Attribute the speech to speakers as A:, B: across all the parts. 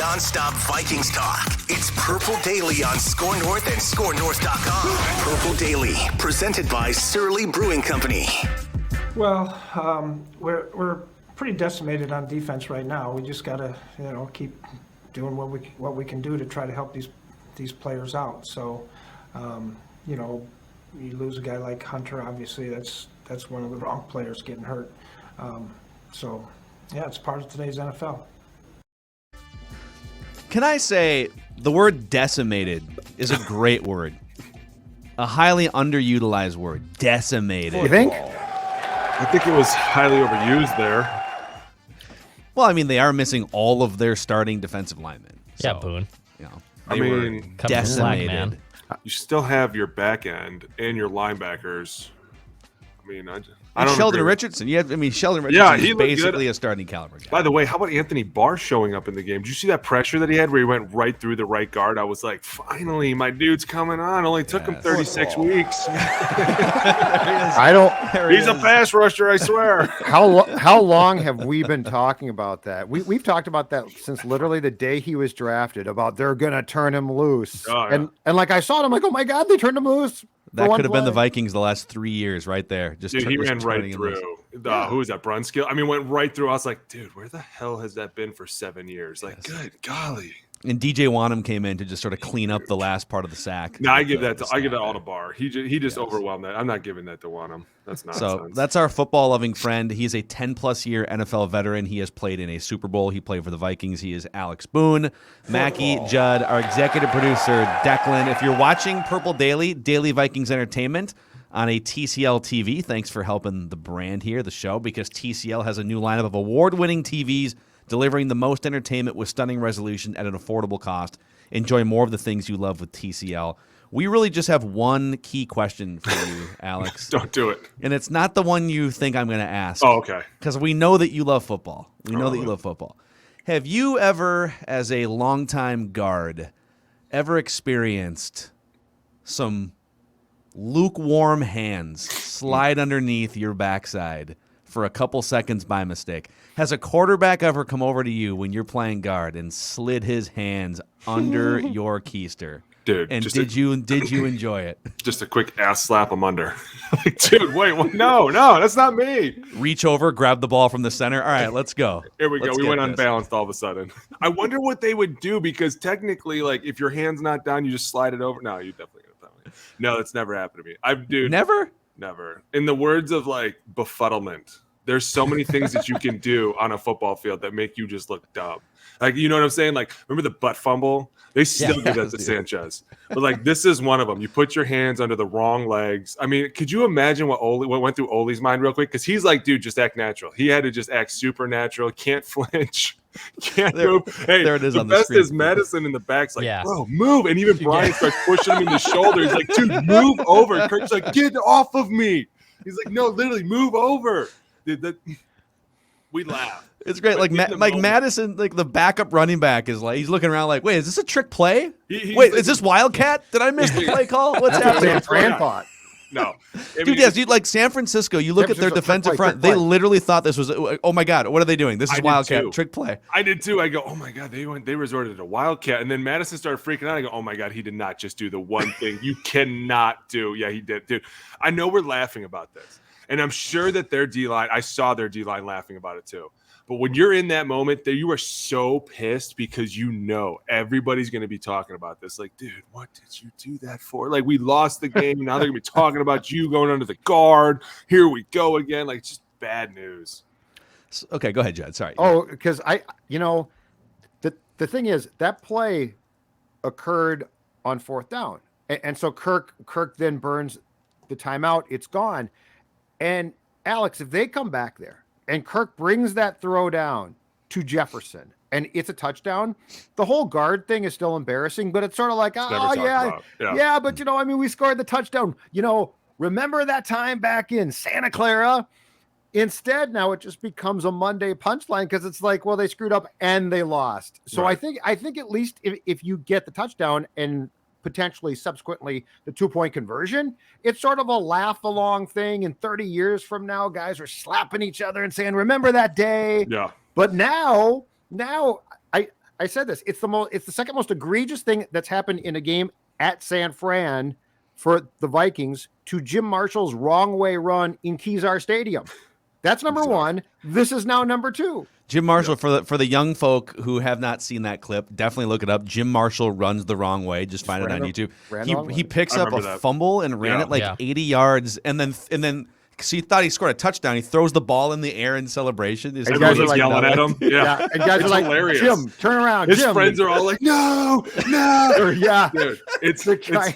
A: nonstop Vikings talk. It's Purple Daily on Score North and ScoreNorth.com. Purple Daily, presented by Surly Brewing Company.
B: Well, we're pretty decimated on defense right now. We just got to, keep doing what we can do to try to help these players out. So, you lose a guy like Hunter. Obviously, that's one of the wrong players getting hurt. So, yeah, it's part of today's NFL.
C: Can I say the word decimated is a great word. A highly underutilized word. Decimated.
D: You think?
E: I think it was highly overused there.
C: Well, I mean, they are missing all of their starting defensive linemen. So,
F: Yeah, Boone.
C: They were decimated.
F: Man.
E: You still have your back end and your linebackers. I mean, I don't
C: Sheldon
E: agree.
C: Richardson. Sheldon Richardson
E: he
C: is
E: looked
C: basically
E: good.
C: a starting caliber guy.
E: By the way, how about Anthony Barr showing up in the game? Did you see that pressure that he had where he went right through the right guard? I was like, finally, my dude's coming on. Only took him 36 weeks. He's a pass rusher, I swear.
D: How long have we been talking about that? We've talked about that since literally the day he was drafted, about they're going to turn him loose.
E: Oh, yeah.
D: And like I saw it, I'm like, oh my God, they turned him loose.
C: That could have been the Vikings the last 3 years right there.
E: Dude, he ran right through. Who was that? Brunskill? I mean, went right through. I was like, dude, where the hell has that been for 7 years? Like, good golly.
C: And DJ Wanham came in to just sort of clean up the last part of the sack.
E: No, I give that all to Barr. He just overwhelmed that. I'm not giving that to Wanham. That's nonsense.
C: So that's our football-loving friend. He's a 10-plus year NFL veteran. He has played in a Super Bowl. He played for the Vikings. He is Alex Boone. Mackie, Judd, our executive producer, Declan. If you're watching Purple Daily, Daily Vikings Entertainment on a TCL TV, thanks for helping the brand here, the show, because TCL has a new lineup of award-winning TVs delivering the most entertainment with stunning resolution at an affordable cost. Enjoy more of the things you love with TCL. We really just have one key question for you, Alex.
E: Don't do it.
C: And it's not the one you think I'm going to ask.
E: Oh, okay.
C: Because we know that you love football. We know that you love football. Have you ever, as a longtime guard, ever experienced some lukewarm hands slide underneath your backside for a couple seconds by mistake? Has a quarterback ever come over to you when you're playing guard and slid his hands under your keister?
E: Dude,
C: and did you enjoy it?
E: Just a quick ass slap him under. Like, dude, wait, no, that's not me.
C: Reach over, grab the ball from the center. All right, let's go.
E: Here we go.
C: Let's
E: We
C: get
E: went
C: this.
E: unbalanced all of a sudden. I wonder what they would do, because technically, like, if your hand's not down, you just slide it over. No, you definitely gonna tell me. No, that's never happened to me. Dude,
C: Never?
E: never. In the words of like befuddlement, there's so many things that you can do on a football field that make you just look dumb. Like, you know what I'm saying? Like, remember the butt fumble? They still do that to
C: dude.
E: Sanchez. But like, this is one of them. You put your hands under the wrong legs. I mean, could you imagine what went through Ole's mind real quick? Because he's like, dude, just act natural. He had to just act supernatural. Can't flinch. Can't move. Hey,
C: there it is
E: the
C: on the
E: best
C: screen.
E: is Madison in the back's like,
F: Yeah.
E: bro, move. And even Brian starts pushing him in the shoulder. He's like, dude, move over. Kirk's like, get off of me. He's like, no, literally, move over. Dude, we laugh.
C: It's great. Like Madison, like the backup running back is like, he's looking around like, wait, is this a trick play?
E: He's
C: Wait,
E: like,
C: is this Wildcat? Did I miss the play call? What's happening?
D: San Fran thought.
E: No. I
C: Dude,
E: mean,
C: yes, dude, like San Francisco, you look
D: San
C: at their
D: Francisco,
C: defensive
D: trick play,
C: front,
D: trick
C: they
D: play.
C: literally thought this was, oh my God, what are they doing? This
E: I
C: is
E: did
C: Wildcat,
E: too.
C: trick play.
E: I did too. I go, oh my God, they resorted to Wildcat. And then Madison started freaking out. I go, oh my God, he did not just do the one thing you cannot do. Yeah, he did. Dude, I know we're laughing about this. And I'm sure that their D-line, I saw their D-line laughing about it too. But when you're in that moment, that you are so pissed because you know everybody's going to be talking about this. Like, dude, what did you do that for? Like, we lost the game. Now they're going to be talking about you going under the guard. Here we go again. Like, just bad news.
C: Okay, go ahead, Judd. Sorry.
D: Oh, because the thing is that play occurred on fourth down, and so Kirk then burns the timeout. It's gone, and Alex, if they come back there and Kirk brings that throw down to Jefferson and it's a touchdown, the whole guard thing is still embarrassing, but it's sort of like,
E: never
D: oh
E: talked
D: yeah,
E: about. Yeah.
D: yeah, but we scored the touchdown. Remember that time back in Santa Clara? Instead, now it just becomes a Monday punchline because it's like, well, they screwed up and they lost. So
E: Right.
D: I think at least if you get the touchdown and potentially subsequently the 2-point conversion, it's sort of a laugh along thing. And 30 years from now, guys are slapping each other and saying, remember that day.
E: Yeah.
D: But now I said this. It's the second most egregious thing that's happened in a game at San Fran for the Vikings to Jim Marshall's wrong way run in Kezar Stadium. That's number one. This is now number two.
C: Jim Marshall, for the young folk who have not seen that clip, definitely look it up. Jim Marshall runs the wrong way. Just find it on YouTube. He picks up a fumble and ran it like 80 yards, and then because he thought he scored a touchdown, he throws the ball in the air in celebration.
E: And guys are like yelling at him. Yeah.
D: And guys are like,
E: hilarious.
D: Jim, turn around.
E: His
D: Jim.
E: friends are all like, no.
D: Yeah.
E: Dude, it's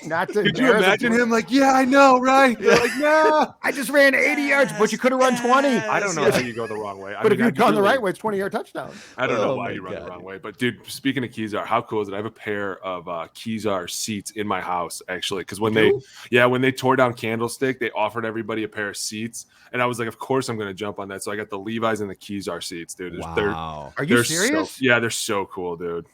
D: not to
E: could you imagine him like, yeah, I know, right? They're like, no.
D: I just ran 80 yards, but you could have run 20.
E: I don't know how you go the wrong way.
D: But if you'd gone the right way, it's 20-yard touchdown.
E: I don't know why you run the wrong way. But, dude, speaking of Kezar, how cool is it? I have a pair of Kezar seats in my house, actually, because when they tore down Candlestick, they offered everybody a pair of seats. And I was like, of course I'm going to jump on that. So I got the Levi's and the Kezar seats, dude.
C: Wow.
D: Are you serious?
E: They're so cool, dude.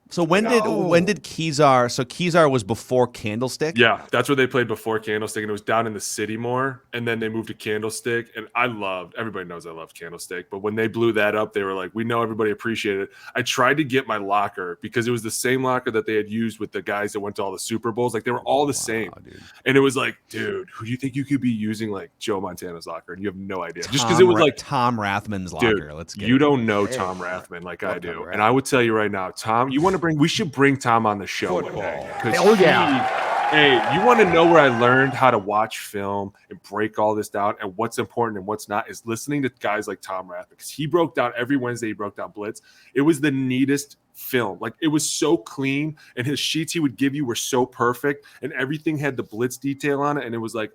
C: So when did Kezar? So Kezar was before Candlestick.
E: Yeah, that's where they played before Candlestick, and it was down in the city more. And then they moved to Candlestick, and everybody knows I loved Candlestick. But when they blew that up, they were like, "We know everybody appreciated it." I tried to get my locker because it was the same locker that they had used with the guys that went to all the Super Bowls. Like they were all the same, dude. And it was like, dude, who do you think you could be using like Joe Montana's locker? And you have no idea, just because it was like
C: Tom Rathman's locker.
E: Dude,
C: Let's get
E: you don't know Tom Rathman like I do, and I would tell you right now, Tom, we should bring Tom on the show one day.
D: Oh yeah.
E: Hey, you want to know where I learned how to watch film and break all this down and what's important and what's not is listening to guys like Tom Rathman, because he broke down every Wednesday. He broke down Blitz. It was the neatest film. Like it was so clean, and his sheets he would give you were so perfect, and everything had the Blitz detail on it. And it was like,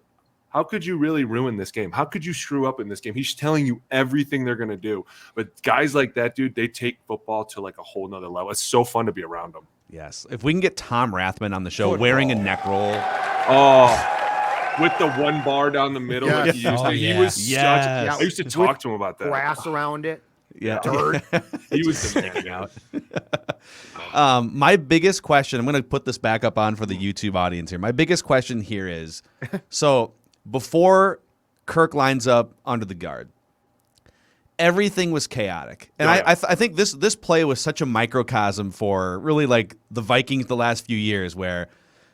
E: how could you really ruin this game? How could you screw up in this game? He's telling you everything they're going to do. But guys like that, dude, they take football to like a whole nother level. It's so fun to be around them.
C: Yes. If we can get Tom Rathman on the show wearing a neck roll.
E: Oh, with the one bar down the middle.
D: Yes.
E: Like he used to. He was such. I used to talk to him about that.
D: Grass around it.
C: Yeah.
D: Dirt.
E: He was sticking out.
C: My biggest question, I'm going to put this back up on for the YouTube audience here. My biggest question here is, so before Kirk lines up under the guard, everything was chaotic. And I think this play was such a microcosm for really like the Vikings the last few years where,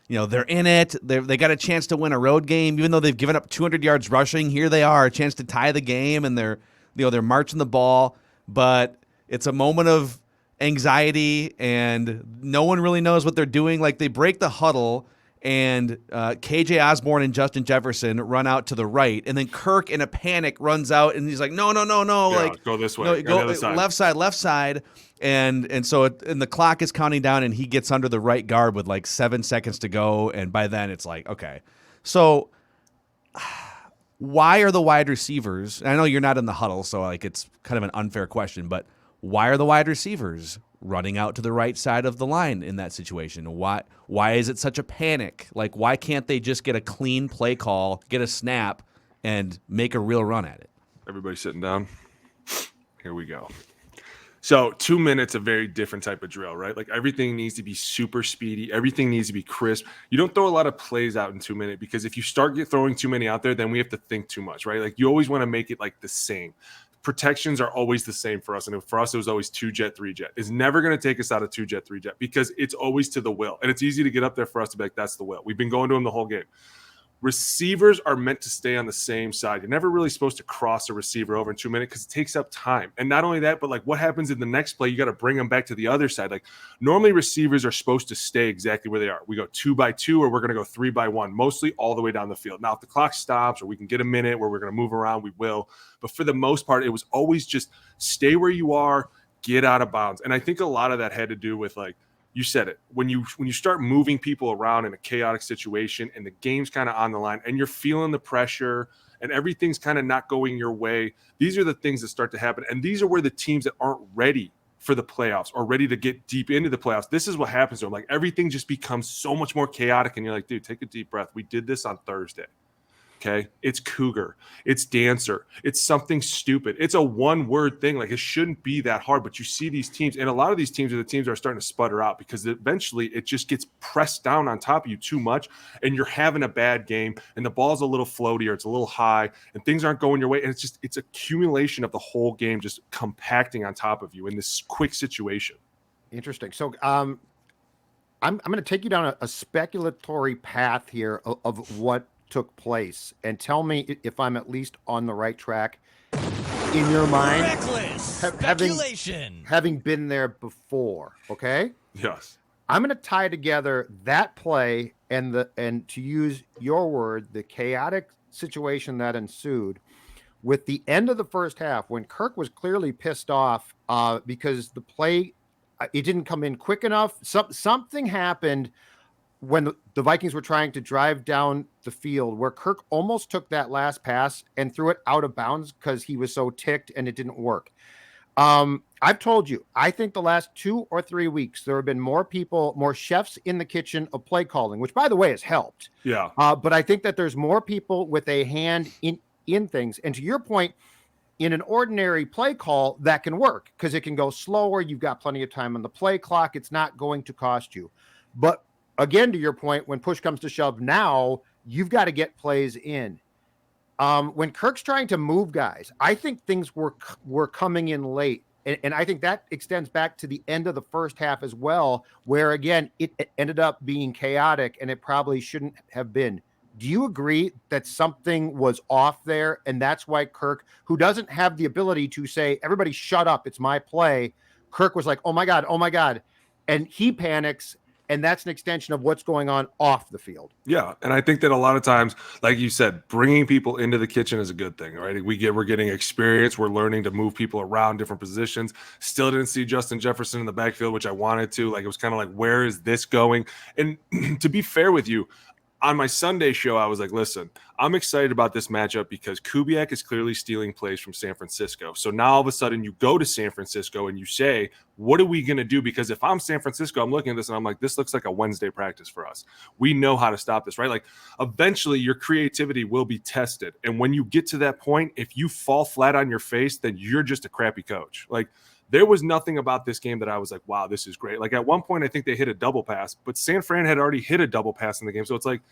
C: you know, they're in it. They got a chance to win a road game, even though they've given up 200 yards rushing. Here they are, a chance to tie the game, and they're marching the ball. But it's a moment of anxiety, and no one really knows what they're doing. Like they break the huddle, and KJ Osborne and Justin Jefferson run out to the right, and then Kirk in a panic runs out, and he's like, no,
E: yeah,
C: like
E: go this way,
C: no, go
E: left side.
C: left side, and the clock is counting down, and he gets under the right guard with like 7 seconds to go, and by then it's like, okay, so why are the wide receivers? I know you're not in the huddle, so like it's kind of an unfair question, but why are the wide receivers running out to the right side of the line in that situation? Why is it such a panic? Like, why can't they just get a clean play call, get a snap, and make a real run at it?
E: Everybody sitting down. Here we go. So 2 minutes, a very different type of drill, right? Like everything needs to be super speedy. Everything needs to be crisp. You don't throw a lot of plays out in 2 minutes, because if you start throwing too many out there, then we have to think too much, right? Like you always want to make it like the same. Protections are always the same for us. And for us, it was always 2-jet, 3-jet. It's never going to take us out of 2-jet, 3-jet, because it's always to the will. And it's easy to get up there for us to be like, that's the will. We've been going to them the whole game. Receivers are meant to stay on the same side. You're never really supposed to cross a receiver over in 2 minutes because it takes up time. And not only that, but like what happens in the next play, you got to bring them back to the other side. Like normally receivers are supposed to stay exactly where they are. We go 2x2 or we're going to go 3x1, mostly all the way down the field. Now, if the clock stops or we can get a minute where we're going to move around, we will. But for the most part, it was always just stay where you are, get out of bounds. And I think a lot of that had to do with like, you said it, when you start moving people around in a chaotic situation and the game's kind of on the line and you're feeling the pressure and everything's kind of not going your way, these are the things that start to happen. And these are where the teams that aren't ready for the playoffs or ready to get deep into the playoffs, this is what happens to them. Like everything just becomes so much more chaotic and you're like, dude, take a deep breath. We did this on Thursday. Okay, it's Cougar, it's Dancer, it's something stupid. It's a one-word thing. Like it shouldn't be that hard, but you see these teams, and a lot of these teams are the teams that are starting to sputter out because eventually it just gets pressed down on top of you too much, and you're having a bad game, and the ball's a little floaty or it's a little high, and things aren't going your way, and it's accumulation of the whole game just compacting on top of you in this quick situation.
D: Interesting. So I'm going to take you down a speculatory path here of what took place, and tell me if I'm at least on the right track in your mind.
F: Reckless speculation.
D: Having been there before, okay?
E: Yes.
D: I'm going to tie together that play and to use your word, the chaotic situation that ensued with the end of the first half when Kirk was clearly pissed off because the play, it didn't come in quick enough. Something happened when the Vikings were trying to drive down the field where Kirk almost took that last pass and threw it out of bounds because he was so ticked and it didn't work. I've told you, I think the last 2 or 3 weeks, there have been more chefs in the kitchen of play calling, which by the way has helped.
E: Yeah.
D: But I think that there's more people with a hand in things. And to your point, in an ordinary play call, that can work because it can go slower. You've got plenty of time on the play clock. It's not going to cost you. But again, to your point, when push comes to shove, now you've got to get plays in. When Kirk's trying to move guys, I think things were coming in late. And I think that extends back to the end of the first half as well, where, again, it ended up being chaotic and it probably shouldn't have been. Do you agree that something was off there? And that's why Kirk, who doesn't have the ability to say, everybody shut up, it's my play. Kirk was like, oh my God. And he panics. And that's an extension of what's going on off the field.
E: Yeah, and I think that a lot of times, like you said, bringing people into the kitchen is a good thing, right? We're getting experience. We're learning to move people around different positions. Still didn't see Justin Jefferson in the backfield, which I wanted to. Like, it was kind of like, where is this going? And to be fair with you, on my Sunday show, I was like, listen, I'm excited about this matchup because Kubiak is clearly stealing plays from San Francisco. So now all of a sudden you go to San Francisco and you say, what are we going to do? Because if I'm San Francisco, I'm looking at this and I'm like, this looks like a Wednesday practice for us. We know how to stop this, right? Like, eventually your creativity will be tested. And when you get to that point, if you fall flat on your face, then you're just a crappy coach. Like, there was nothing about this game that I was like, wow, this is great. Like, at one point, I think they hit a double pass, but San Fran had already hit a double pass in the game. So it's like,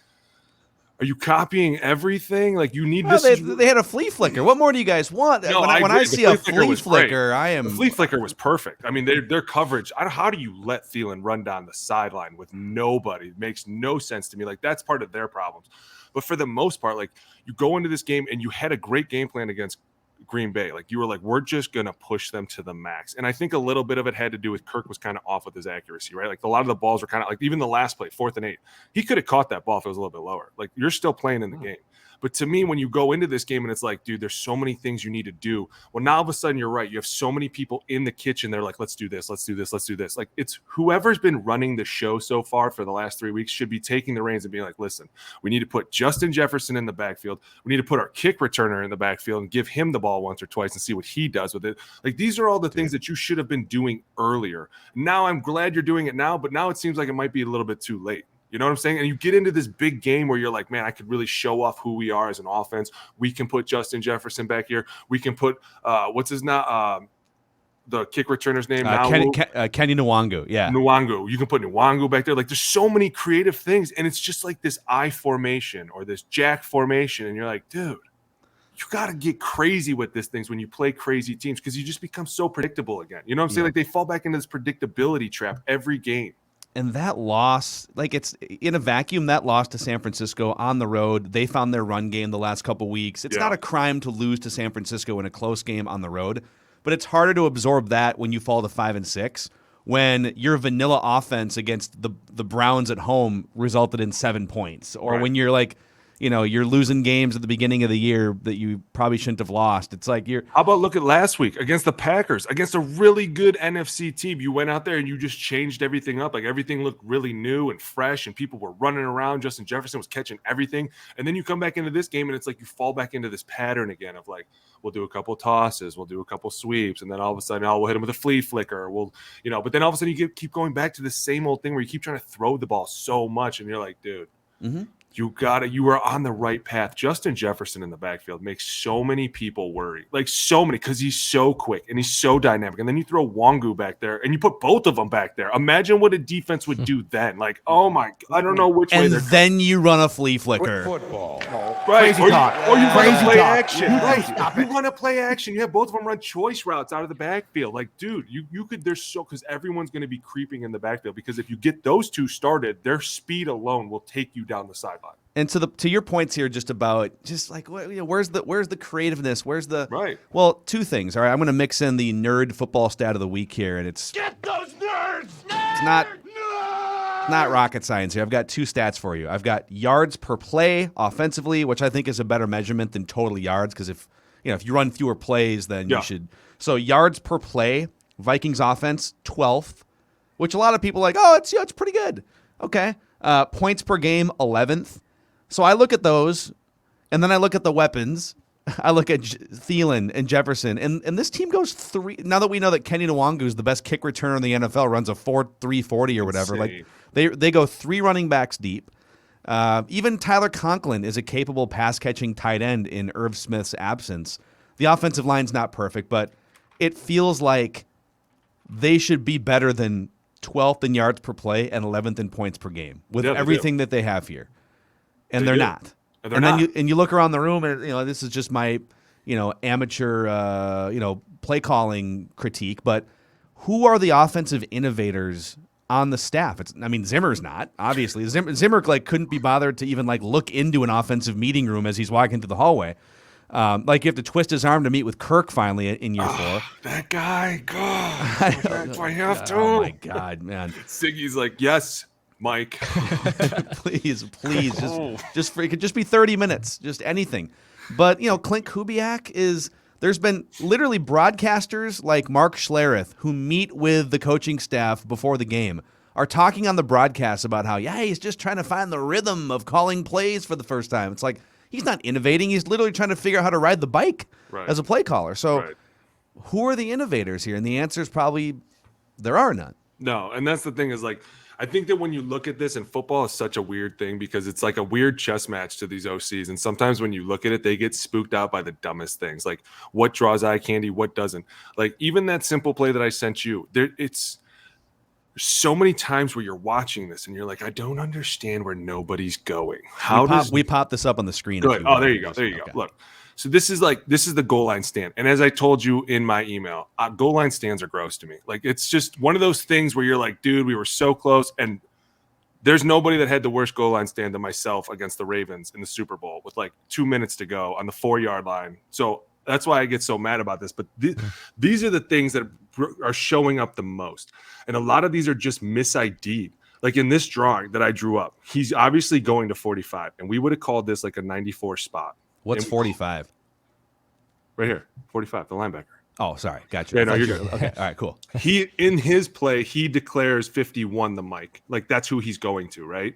E: are you copying everything? Like, you need this.
C: They had a flea flicker. What more do you guys want?
E: No,
C: when I see a flea flicker,
E: The flea flicker was perfect. I mean, their coverage. How do you let Thielen run down the sideline with nobody? It makes no sense to me. Like, that's part of their problems. But for the most part, like, you go into this game and you had a great game plan against Green Bay. Like, you were like, we're just going to push them to the max. And I think a little bit of it had to do with Kirk was kind of off with his accuracy, right? Like, a lot of the balls were kind of like, even the last play, 4th and 8, he could have caught that ball if it was a little bit lower. Like, you're still playing in the game. But to me, when you go into this game and it's like, dude, there's so many things you need to do. Well, now all of a sudden you're right. You have so many people in the kitchen. They're like, let's do this. Let's do this. Let's do this. Like, it's whoever's been running the show so far for the last 3 weeks should be taking the reins and being like, listen, we need to put Justin Jefferson in the backfield. We need to put our kick returner in the backfield and give him the ball once or twice and see what he does with it. Like, these are all the things that you should have been doing earlier. Now I'm glad you're doing it now, but now it seems like it might be a little bit too late. You know what I'm saying? And you get into this big game where you're like, man, I could really show off who we are as an offense. We can put Justin Jefferson back here. We can put what's his now? The kick returner's name now.
C: Kenny Nwangu. Yeah.
E: Nwangu. You can put Nwangu back there. Like, there's so many creative things. And it's just like this I formation or this Jack formation. And you're like, dude, you got to get crazy with these things when you play crazy teams because you just become so predictable again. You know what I'm saying? Like, they fall back into this predictability trap every game.
C: And that loss, like, it's in a vacuum, that loss to San Francisco on the road, they found their run game the last couple weeks. It's not a crime to lose to San Francisco in a close game on the road, but it's harder to absorb that when you fall to 5-6, when your vanilla offense against the Browns at home resulted in 7 points, or when you're like, you know, you're losing games at the beginning of the year that you probably shouldn't have lost. It's like
E: How about look at last week against the Packers, against a really good NFC team. You went out there and you just changed everything up. Like, everything looked really new and fresh and people were running around. Justin Jefferson was catching everything. And then you come back into this game and it's like you fall back into this pattern again of like, we'll do a couple tosses, we'll do a couple sweeps, and then all of a sudden, we'll hit him with a flea flicker. But then all of a sudden you keep going back to the same old thing where you keep trying to throw the ball so much and you're like, dude, you are on the right path. Justin Jefferson in the backfield makes so many people worry, like so many, because he's so quick and he's so dynamic. And then you throw Nwangu back there and you put both of them back there. Imagine what a defense would do then. Like, oh my, I don't know which way.
C: And then you run a flea flicker.
G: Football.
E: Right.
D: Crazy talk.
E: Or you want to
D: Crazy
E: play
D: talk.
E: action. Right.
D: Stop
E: You
D: it.
E: want to play action. You have both of them run choice routes out of the backfield. Like, dude, you could, because everyone's going to be creeping in the backfield, because if you get those two started, their speed alone will take you down the sideline.
C: And to your points here, just about where's the creativeness? Where's the
E: Right.
C: Well, two things. All right, I'm going to mix in the nerd football stat of the week here, and it's
F: Get those nerds!
C: it's not rocket science here. I've got two stats for you. I've got yards per play offensively, which I think is a better measurement than total yards, because if you run fewer plays, then you should. So yards per play, Vikings offense 12th, which a lot of people are like, oh, it's pretty good. Okay, points per game 11th. So I look at those, and then I look at the weapons. I look at Thielen and Jefferson, and this team goes three. Now that we know that Kenny Nwangu is the best kick returner in the NFL, runs a 4.340 or whatever.
E: Insane.
C: Like they go three running backs deep. Even Tyler Conklin is a capable pass catching tight end in Irv Smith's absence. The offensive line's not perfect, but it feels like they should be better than 12th in yards per play and 11th in points per game with everything that they have here. And they're not.
E: And
C: then you look around the room, and this is just my amateur play calling critique, but who are the offensive innovators on the staff? Zimmer's not, obviously. Zimmer couldn't be bothered to even look into an offensive meeting room as he's walking through the hallway. You have to twist his arm to meet with Kirk finally in year 4.
E: That guy, God, do I have to?
C: Oh my God, man!
E: Siggy's like, yes, Mike.
C: please, just it could just be 30 minutes, just anything. But Clint Kubiak there's been literally broadcasters like Mark Schlereth who meet with the coaching staff before the game are talking on the broadcast about how he's just trying to find the rhythm of calling plays for the first time. It's like he's not innovating; he's literally trying to figure out how to ride the bike as a play caller. So, who are the innovators here? And the answer is probably there are none.
E: No, and that's the thing is I think that when you look at this, and football is such a weird thing because it's like a weird chess match to these OCs. And sometimes when you look at it, they get spooked out by the dumbest things, like what draws eye candy, what doesn't. Like even that simple play that I sent you, there's so many times where you're watching this and you're like, I don't understand where nobody's going.
C: We popped this up on the screen?
E: Good. Oh, there you go. There you go. Look. So this is the goal line stand. And as I told you in my email, goal line stands are gross to me. Like, it's just one of those things where you're like, dude, we were so close. And there's nobody that had the worst goal line stand than myself against the Ravens in the Super Bowl with 2 minutes to go on the 4-yard line. So that's why I get so mad about this. But these are the things that are showing up the most. And a lot of these are just mis-ID'd. Like in this drawing that I drew up, he's obviously going to 45. And we would have called this a 94 spot.
C: What's 45?
E: Right here, 45, the linebacker.
C: Oh, sorry. Gotcha.
E: Yeah, no, you're good.
C: Okay, all right, cool.
E: In his play, he declares 51 the Mike. That's who he's going to, right?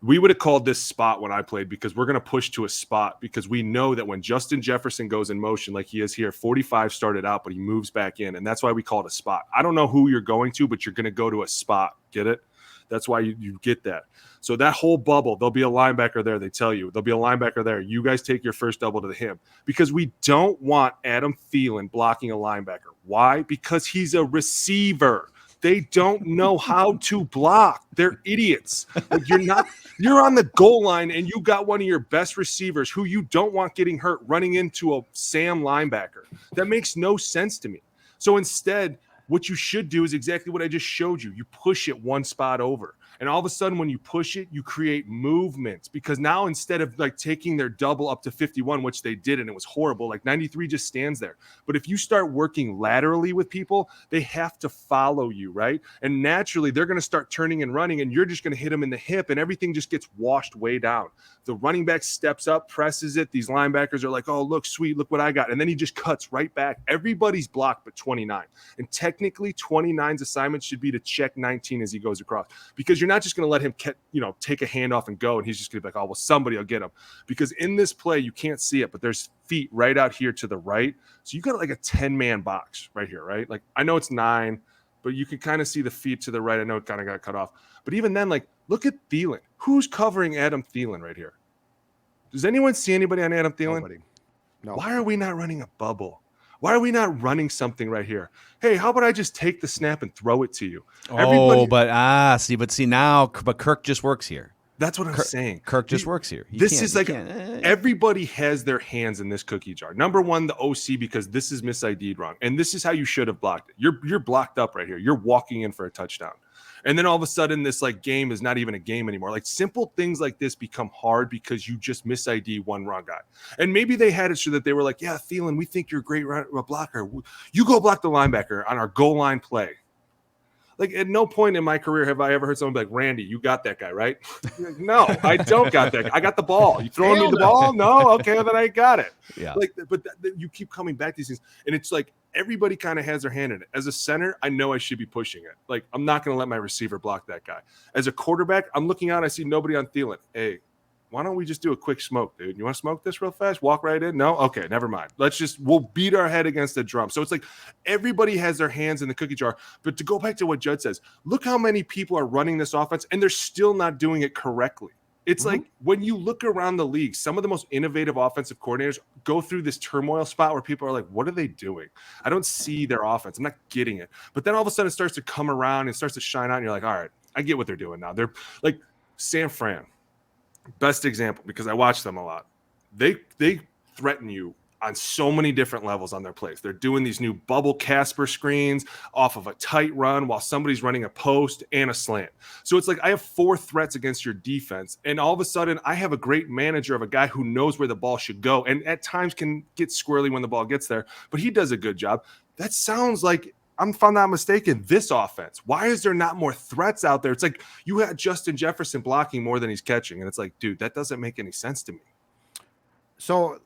E: We would have called this spot when I played because we're going to push to a spot because we know that when Justin Jefferson goes in motion like he is here, 45 started out, but he moves back in, and that's why we call it a spot. I don't know who you're going to, but you're going to go to a spot. Get it? That's why you get that. So that whole bubble, there'll be a linebacker there. They tell you there'll be a linebacker there. You guys take your first double to him because we don't want Adam Thielen blocking a linebacker. Why? Because he's a receiver. They don't know how to block. They're idiots. You're on the goal line and you got one of your best receivers who you don't want getting hurt running into a Sam linebacker. That makes no sense to me. So instead, what you should do is exactly what I just showed you. You push it one spot over. And all of a sudden, when you push it, you create movement because now instead of taking their double up to 51, which they did, and it was horrible, 93 just stands there. But if you start working laterally with people, they have to follow you, right? And naturally, they're going to start turning and running, and you're just going to hit them in the hip, and everything just gets washed way down. The running back steps up, presses it. These linebackers are like, oh, look, sweet, look what I got. And then he just cuts right back. Everybody's blocked but 29. And technically, 29's assignment should be to check 19 as he goes across because you're not just going to let him take a handoff and go, and he's just going to be like, oh, well, somebody will get him. Because in this play, you can't see it, but there's feet right out here to the right. So you got a 10-man box right here, right? I know it's 9, but you can kind of see the feet to the right. I know it kind of got cut off. But even then, look at Thielen. Who's covering Adam Thielen right here? Does anyone see anybody on Adam Thielen?
D: Nobody. No.
E: Why are we not running a bubble? Why are we not running something right here? Hey, how about I just take the snap and throw it to you?
C: But see now, Kirk just works here.
E: That's what I'm saying.
C: Kirk just works here.
E: This is like everybody has their hands in this cookie jar. Number one, the OC, because this is mis-ID'd wrong. And this is how you should have blocked it. You're blocked up right here. You're walking in for a touchdown. And then all of a sudden, this like game is not even a game anymore. Like simple things like this become hard because you just mis-ID one wrong guy. And maybe they had it so that they were like, yeah, Thielen, we think you're a great blocker. You go block the linebacker on our goal line play. Like at no point in my career have I ever heard someone be like, Randy, you got that guy, right? Like, no, I don't got that guy. I got the ball. You throwing me the ball? No? Okay, then I got it.
C: Yeah.
E: Like, but you keep coming back to these things. And it's like everybody kind of has their hand in it. As a center, I know I should be pushing it. Like, I'm not going to let my receiver block that guy. As a quarterback, I'm looking out. I see nobody on Thielen. Hey, why don't we just do a quick smoke, dude? You want to smoke this real fast? Walk right in? No? Okay, never mind. We'll beat our head against the drum. So it's like everybody has their hands in the cookie jar. But to go back to what Judd says, look how many people are running this offense, and they're still not doing it correctly. It's like when you look around the league, some of the most innovative offensive coordinators go through this turmoil spot where people are like, what are they doing? I don't see their offense. I'm not getting it. But then all of a sudden it starts to come around and starts to shine out, and you're like, all right, I get what they're doing now. They're like San Fran. Best example, because I watch them a lot. They threaten you on so many different levels on their plays. They're doing these new bubble Casper screens off of a tight run while somebody's running a post and a slant. So it's like I have 4 threats against your defense, and all of a sudden I have a great manager of a guy who knows where the ball should go and at times can get squirrely when the ball gets there, but he does a good job. That sounds like, if I'm not mistaken, this offense. Why is there not more threats out there? It's like you had Justin Jefferson blocking more than he's catching. And it's like, dude, that doesn't make any sense to me.
D: So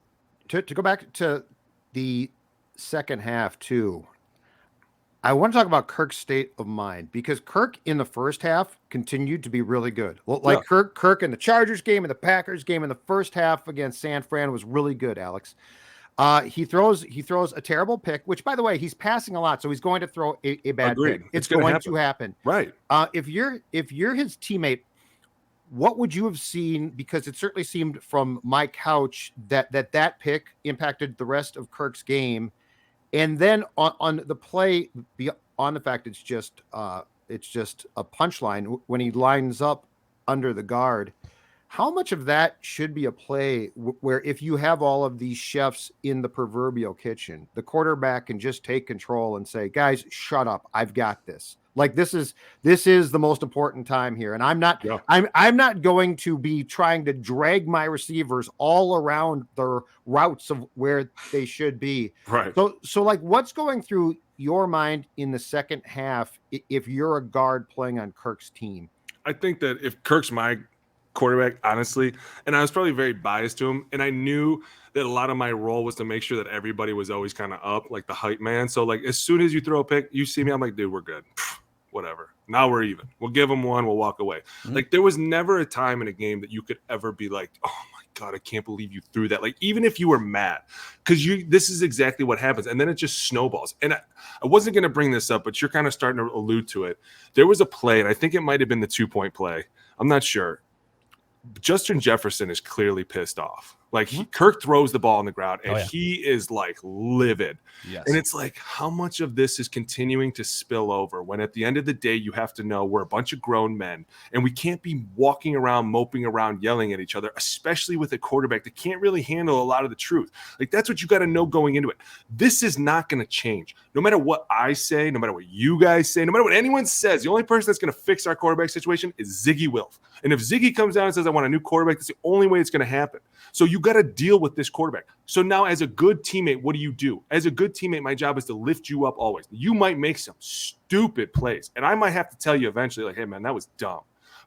D: to go back to the second half too, I want to talk about Kirk's state of mind, because Kirk in the first half continued to be really good. Well, like yeah. Kirk in the Chargers game and the Packers game in the first half against San Fran was really good, Alex. He throws a terrible pick, which, by the way, he's passing a lot, so he's going to throw a bad pick. It's going to happen.
E: Right.
D: If you're his teammate, what would you have seen? Because it certainly seemed from my couch that pick impacted the rest of Kirk's game. And then on the play, beyond the fact it's just a punchline when he lines up under the guard. How much of that should be a play where if you have all of these chefs in the proverbial kitchen, the quarterback can just take control and say, guys, shut up. I've got this. Like this is the most important time here. And I'm not going to be trying to drag my receivers all around the routes of where they should be.
E: Right.
D: So like what's going through your mind in the second half if you're a guard playing on Kirk's team?
E: I think that if Kirk's my quarterback, honestly, and I was probably very biased to him, and I knew that a lot of my role was to make sure that everybody was always kind of up, like the hype man. So like as soon as you throw a pick, you see me, I'm like, dude, we're good. Whatever. Now we're even. We'll give them one, we'll walk away. Mm-hmm. Like there was never a time in a game that you could ever be like, oh my God, I can't believe you threw that. Like even if you were mad, because this is exactly what happens. And then it just snowballs. And I wasn't going to bring this up, but you're kind of starting to allude to it. There was a play, and I think it might have been the 2-point play. I'm not sure. Justin Jefferson is clearly pissed off. Like Kirk throws the ball on the ground and he is like livid.
C: Yes.
E: And it's like, how much of this is continuing to spill over when at the end of the day, you have to know we're a bunch of grown men and we can't be walking around, moping around, yelling at each other, especially with a quarterback that can't really handle a lot of the truth. Like that's what you got to know going into it. This is not going to change. No matter what I say, no matter what you guys say, no matter what anyone says, the only person that's going to fix our quarterback situation is Ziggy Wilf. And if Ziggy comes down and says, I want a new quarterback, that's the only way it's going to happen. So you got to deal with this quarterback. So now as a good teammate, what do? As a good teammate, my job is to lift you up always. You might make some stupid plays, and I might have to tell you eventually, like, hey, man, that was dumb.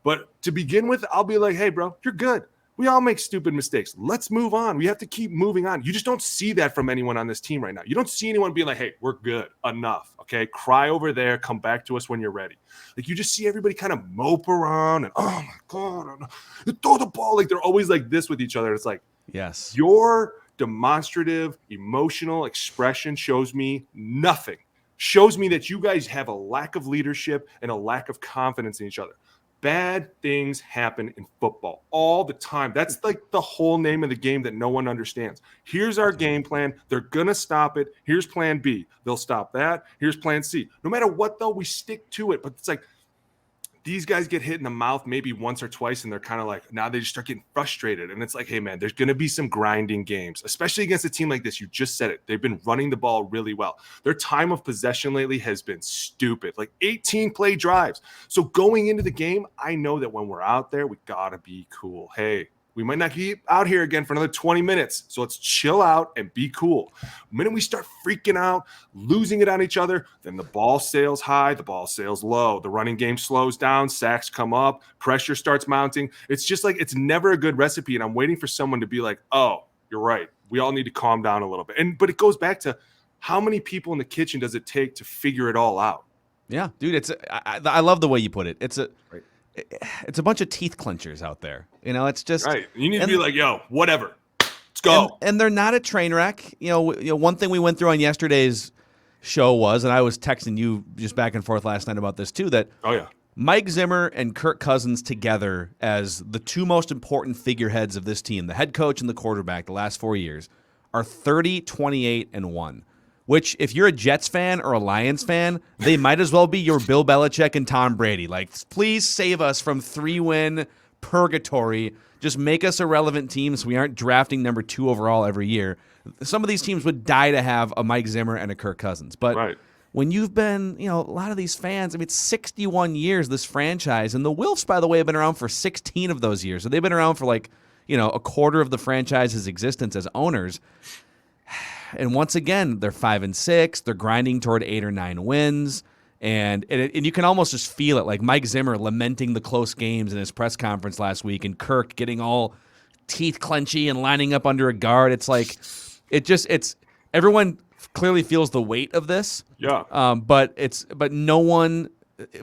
E: But to begin with, I'll be like, hey, bro, you're good. We all make stupid mistakes. Let's move on. We have to keep moving on. You just don't see that from anyone on this team right now. You don't see anyone being like, hey, we're good. Enough. Okay. Cry over there. Come back to us when you're ready. Like you just see everybody kind of mope around and, oh my God, throw the ball. Like they're always like this with each other. It's like,
C: yes,
E: your demonstrative, emotional expression shows me nothing. Shows me that you guys have a lack of leadership and a lack of confidence in each other. Bad things happen in football all the time. That's like the whole name of the game that no one understands. Here's our game plan. They're going to stop it. Here's plan B. They'll stop that. Here's plan C. No matter what, though, we stick to it. But it's like these guys get hit in the mouth maybe once or twice, and they're kind of like, now they just start getting frustrated. And it's like, hey, man, there's going to be some grinding games, especially against a team like this. You just said it. They've been running the ball really well. Their time of possession lately has been stupid, like 18 play drives. So going into the game, I know that when we're out there, we got to be cool. Hey, we might not be out here again for another 20 minutes. So let's chill out and be cool. The minute we start freaking out, losing it on each other, then the ball sails high, the ball sails low. The running game slows down, sacks come up, pressure starts mounting. It's just like, it's never a good recipe. And I'm waiting for someone to be like, oh, you're right. We all need to calm down a little bit. But it goes back to how many people in the kitchen does it take to figure it all out?
C: Yeah, dude, I love the way you put it. It's a bunch of teeth clenchers out there. You know, it's just
E: right. You need to be like, yo, whatever. Let's go.
C: And they're not a train wreck. You know, one thing we went through on yesterday's show was, and I was texting you just back and forth last night about this too, that Mike Zimmer and Kirk Cousins together as the two most important figureheads of this team, the head coach and the quarterback the last 4 years, are 30, 28, and 1. Which, if you're a Jets fan or a Lions fan, they might as well be your Bill Belichick and Tom Brady. Like, please save us from 3-win purgatory. Just make us a relevant team so we aren't drafting number 2 overall every year. Some of these teams would die to have a Mike Zimmer and a Kirk Cousins. But when you've been, you know, a lot of these fans, I mean, it's 61 years, this franchise. And the Wilfs, by the way, have been around for 16 of those years. So they've been around for like, you know, a quarter of the franchise's existence as owners. And once again, they're 5-6. They're grinding toward 8 or 9 wins. And you can almost just feel it, like Mike Zimmer lamenting the close games in his press conference last week, and Kirk getting all teeth clenchy and lining up under a guard. It's like it's everyone clearly feels the weight of this.
E: Yeah.
C: But no one,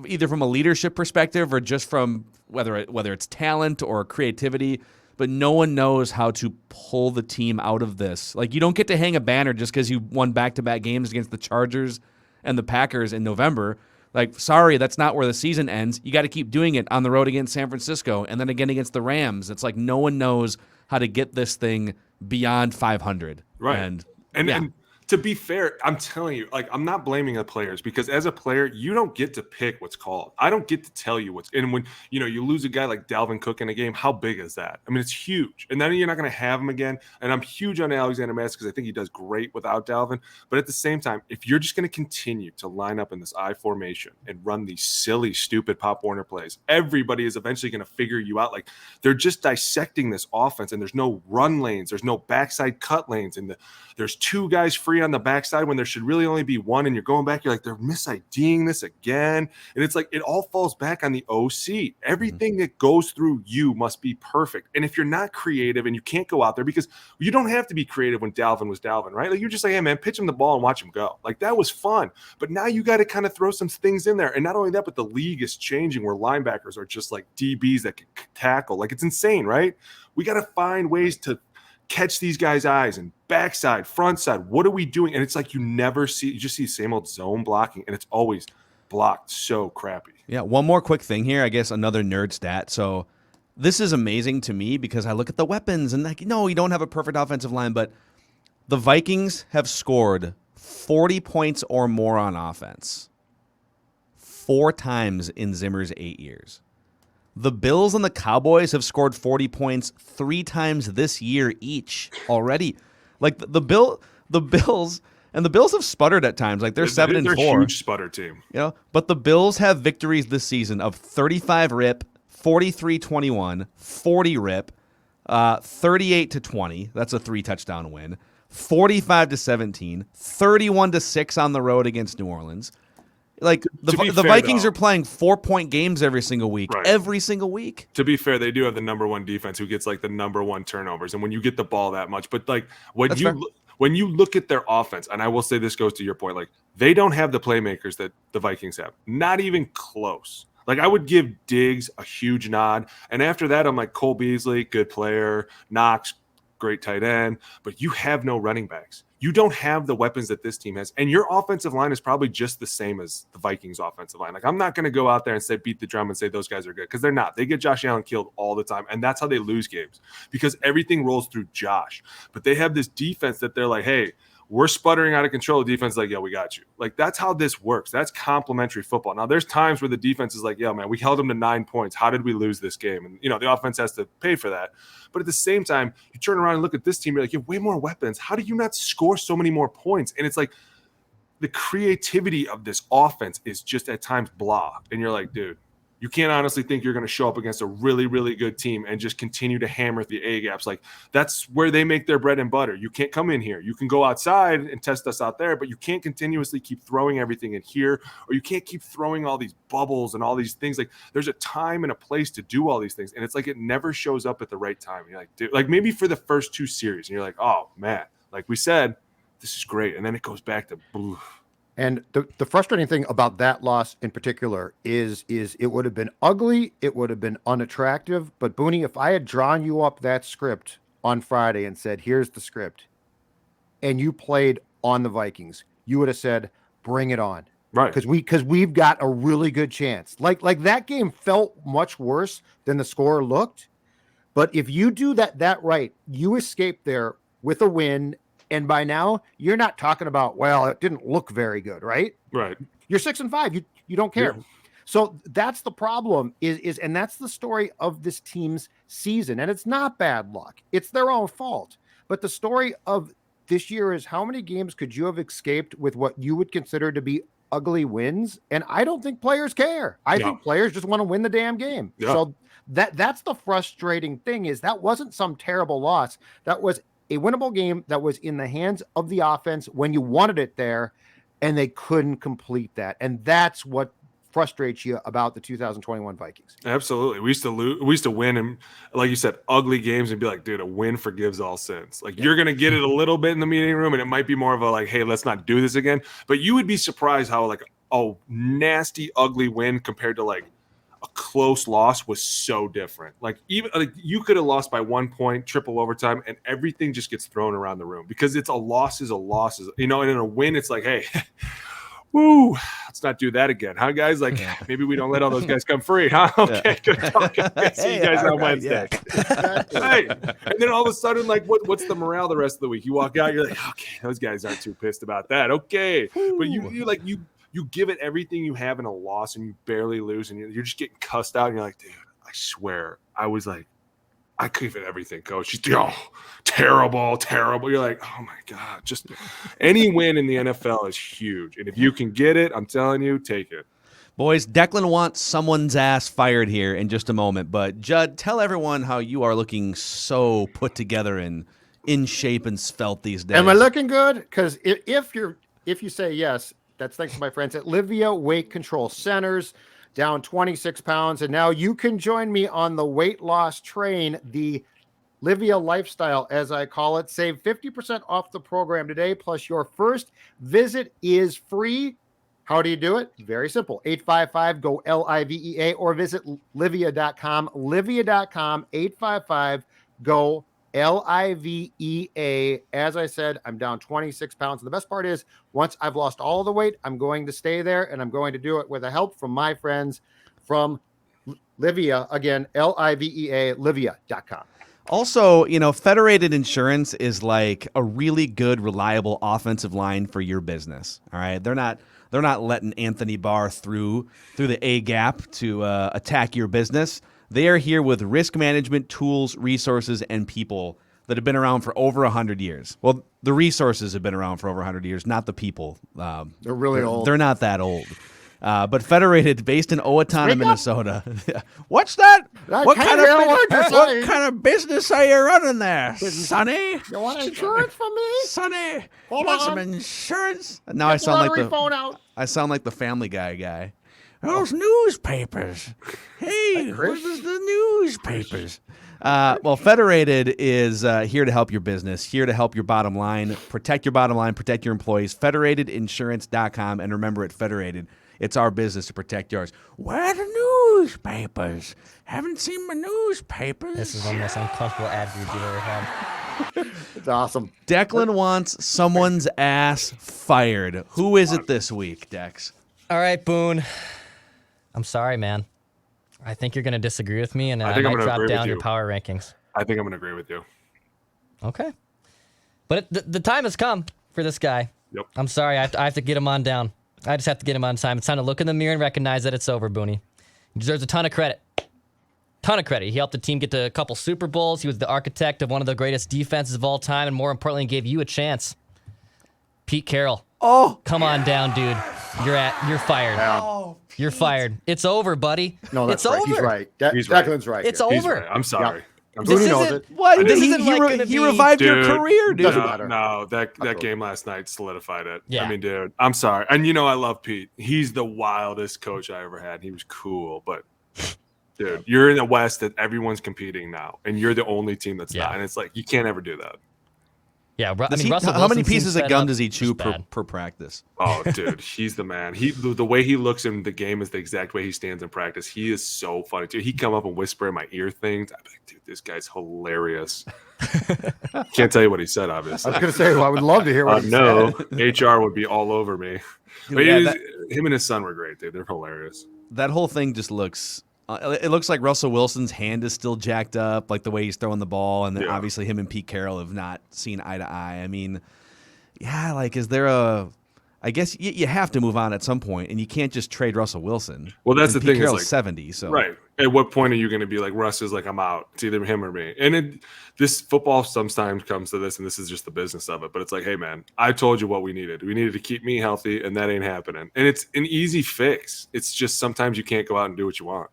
C: either from a leadership perspective or just from whether it's talent or creativity, but no one knows how to pull the team out of this. Like, you don't get to hang a banner just because you won back-to-back games against the Chargers and the Packers in November. Like, sorry, that's not where the season ends. You got to keep doing it on the road against San Francisco and then again against the Rams. It's like no one knows how to get this thing beyond 500.
E: Right.
C: And
E: to be fair, I'm telling you, like, I'm not blaming the players, because as a player, you don't get to pick what's called. I don't get to tell you what's. And when you lose a guy like Dalvin Cook in a game, how big is that? I mean, it's huge. And then you're not going to have him again. And I'm huge on Alexander Mattison because I think he does great without Dalvin. But at the same time, if you're just going to continue to line up in this I formation and run these silly, stupid Pop Warner plays, everybody is eventually going to figure you out. Like, they're just dissecting this offense, and there's no run lanes, there's no backside cut lanes, and there's 2 guys free on the backside when there should really only be 1, and you're going back, you're like, they're mis-IDing this again. And it's like, it all falls back on the OC. Everything that goes through you must be perfect. And if you're not creative and you can't go out there, because you don't have to be creative when Dalvin was Dalvin, right? Like, you're just like, hey man, pitch him the ball and watch him go. Like, that was fun. But now you got to kind of throw some things in there. And not only that, but the league is changing where linebackers are just like DBs that can tackle. Like, it's insane, right? We got to find ways to catch these guys' eyes and backside, front side. What are we doing? And it's like you just see same old zone blocking, and it's always blocked so crappy.
C: Yeah, one more quick thing here, I guess another nerd stat. So this is amazing to me because I look at the weapons and like, no, you don't have a perfect offensive line, but the Vikings have scored 40 points or more on offense 4 times in Zimmer's 8 years. The Bills and the Cowboys have scored 40 points 3 times this year each already. Like the Bills have sputtered at times. Like they're 7-4.
E: They're a huge sputter team.
C: You know, but the Bills have victories this season of 35 rip, 43-21, 40 rip, 38-20. That's a 3-touchdown win. 45-17, 31-6 on the road against New Orleans. Like the Vikings are playing 4-point games every single week.
E: Right.
C: Every single week.
E: To be fair, they do have the number 1 defense who gets like the number 1 turnovers. And when you get the ball that much, but like when you look at their offense, and I will say this goes to your point, like they don't have the playmakers that the Vikings have. Not even close. Like I would give Diggs a huge nod. And after that, I'm like Cole Beasley, good player. Knox, great tight end. But you have no running backs. You don't have the weapons that this team has. And your offensive line is probably just the same as the Vikings offensive line. Like, I'm not going to go out there and say, beat the drum and say those guys are good, because they're not. They get Josh Allen killed all the time. And that's how they lose games, because everything rolls through Josh. But they have this defense that they're like, hey, we're sputtering out of control. The defense is like, yeah, we got you. Like, that's how this works. That's complementary football. Now, there's times where the defense is like, yeah, man, we held them to 9 points. How did we lose this game? And, the offense has to pay for that. But at the same time, you turn around and look at this team, you're like, you have way more weapons. How do you not score so many more points? And it's like the creativity of this offense is just at times blah. And you're like, dude, you can't honestly think you're going to show up against a really, really good team and just continue to hammer the A gaps. Like, that's where they make their bread and butter. You can't come in here. You can go outside and test us out there, but you can't continuously keep throwing everything in here, or you can't keep throwing all these bubbles and all these things. Like, there's a time and a place to do all these things. And it's like, it never shows up at the right time. You're like, dude, like maybe for the first 2 series, and you're like, oh man, like we said, this is great. And then it goes back to blue.
D: And the frustrating thing about that loss in particular is it would have been ugly, it would have been unattractive. But Booney, if I had drawn you up that script on Friday and said, here's the script, and you played on the Vikings, you would have said, bring it on.
E: Right.
D: Because we've got a really good chance. Like that game felt much worse than the score looked. But if you do that right, you escape there with a win. And by now, you're not talking about, well, it didn't look very good, right?
E: Right.
D: You're 6-5. You don't care. Yeah. So that's the problem and that's the story of this team's season. And it's not bad luck. It's their own fault. But the story of this year is, how many games could you have escaped with what you would consider to be ugly wins? And I don't think players care. I think players just want to win the damn game. Yeah. So that's the frustrating thing, is that wasn't some terrible loss. That was a winnable game that was in the hands of the offense when you wanted it there, and they couldn't complete that. And that's what frustrates you about the 2021 Vikings.
E: Absolutely. We used to win, and like you said, ugly games, and be like, dude, a win forgives all sins. Like, you're going to get it a little bit in the meeting room, and it might be more of a like, hey, let's not do this again. But you would be surprised how like a nasty, ugly win compared to like a close loss was so different. Like, even like you could have lost by 1 point, triple overtime, and everything just gets thrown around the room because it's a loss is a loss. And in a win, it's like, hey, woo, let's not do that again, huh, guys? Like, maybe we don't let all those guys come free, huh? Okay, good talk. See you guys on Wednesday. Hey, and then all of a sudden, like, what's the morale the rest of the week? You walk out, you're like, okay, those guys aren't too pissed about that. Okay, but you give it everything you have in a loss, and you barely lose, and you're just getting cussed out, and you're like, dude, I swear, I was like, I gave it everything, coach. She's terrible. You're like, oh my God, just any win in the NFL is huge. And if you can get it, I'm telling you, take it.
C: Boys, Declan wants someone's ass fired here in just a moment. But Judd, tell everyone how you are looking so put together and in shape and svelte these days.
D: Am I looking good? Because if you say yes, that's thanks to my friends at Livia Weight Control Centers, down 26 pounds. And now you can join me on the weight loss train, the Livia lifestyle, as I call it. Save 50% off the program today, plus your first visit is free. How do you do it? Very simple. 855-GO-LIVEA, or visit livia.com. Livia.com, 855-GO-LIVEA. As I said, I'm down 26 pounds. And the best part is, once I've lost all of the weight, I'm going to stay there, and I'm going to do it with the help from my friends from Livia. Again, LIVEA, livia.com.
C: Also, Federated Insurance is like a really good, reliable offensive line for your business. All right, they're not letting Anthony Barr through the A gap to attack your business. They are here with risk management tools, resources, and people that have been around for over 100 years. Well, the resources have been around for over 100 years, not the people.
D: They're really old.
C: They're not that old. But Federated, based in Owatonna, Minnesota. What's that? What kind of business are you running there, Sonny?
D: You want insurance from me?
C: Sonny, you want some insurance? Now I sound like the Family Guy. Those newspapers. Hey, what is the newspapers? Well, Federated is here to help your business, here to help your bottom line, protect your bottom line, protect your employees. Federatedinsurance.com. And remember, at Federated, it's our business to protect yours. Where are the newspapers? Haven't seen my newspapers.
F: This is one of the most uncomfortable ad reads you've ever had.
D: It's awesome.
C: Declan wants someone's ass fired. Who is it this week, Dex?
F: All right, Boone. I'm sorry, man. I think you're going to disagree with me, and I might drop down your power rankings.
E: I think I'm going to agree with you.
F: Okay. But the time has come. for this guy.
E: Yep.
F: I'm sorry. I have to get him on down. I just have to get him on time. It's time to look in the mirror and recognize that it's over, Booney. He deserves a ton of credit. Ton of credit. He helped the team get to a couple Super Bowls. He was the architect of one of the greatest defenses of all time, and more importantly, gave you a chance. Pete Carroll.
C: Oh,
F: Come on down, dude. You're fired.
D: Yeah.
F: You're fired. It's over, buddy.
D: No, that's
F: it's
D: right.
F: over.
D: He's right.
E: He's right.
D: Declan's right.
F: It's
D: here.
E: He's
F: over.
E: right. I'm sorry. I'm
F: This
D: Booney knows
F: isn't-
D: it.
C: what?
F: This
C: He,
F: isn't
C: he,
F: like
C: re-
F: gonna
C: he
F: be-
C: revived your
E: Dude,
C: career, dude.
D: Doesn't matter.
E: No, that
D: cool.
E: game last night solidified it.
F: Yeah.
E: I mean, dude, I'm sorry. And I love Pete. He's the wildest coach I ever had. He was cool, but dude, you're in the West that everyone's competing now, and you're the only team that's
F: Yeah.
E: not. And it's like you can't ever do that.
F: Yeah,
C: Does he-
F: Russell
C: how many
F: Wilson seems
C: pieces of
F: fed
C: gum
F: up.
C: does he chew
F: Just bad.
C: per practice?
E: Oh, dude, he's the man. The way he looks in the game is the exact way he stands in practice. He is so funny, dude. He come up and whisper in my ear things. I'm like, dude, this guy's hilarious. Can't tell you what he said,
D: I
E: obviously.
D: was going to say, well, I would love to hear what he
E: No,
D: said.
E: HR would be all over me. But
C: Yeah,
E: him and his son were great, dude. They're hilarious.
C: That whole thing just looks. It looks like Russell Wilson's hand is still jacked up, like the way he's throwing the ball, and then
E: Yeah.
C: obviously him and Pete Carroll have not seen eye to eye. I mean, yeah, like is there a? I guess you have to move on at some point, and you can't just trade Russell Wilson.
E: Well, that's
C: And
E: the
C: Pete
E: thing is,
C: Carroll's
E: like-
C: 70, so
E: Right. At what point are you going to be like, Russ is like, I'm out. It's either him or me. And this football sometimes comes to this, and this is just the business of it. But it's like, hey, man, I told you what we needed. We needed to keep me healthy, and that ain't happening. And it's an easy fix. It's just sometimes you can't go out and do what you want.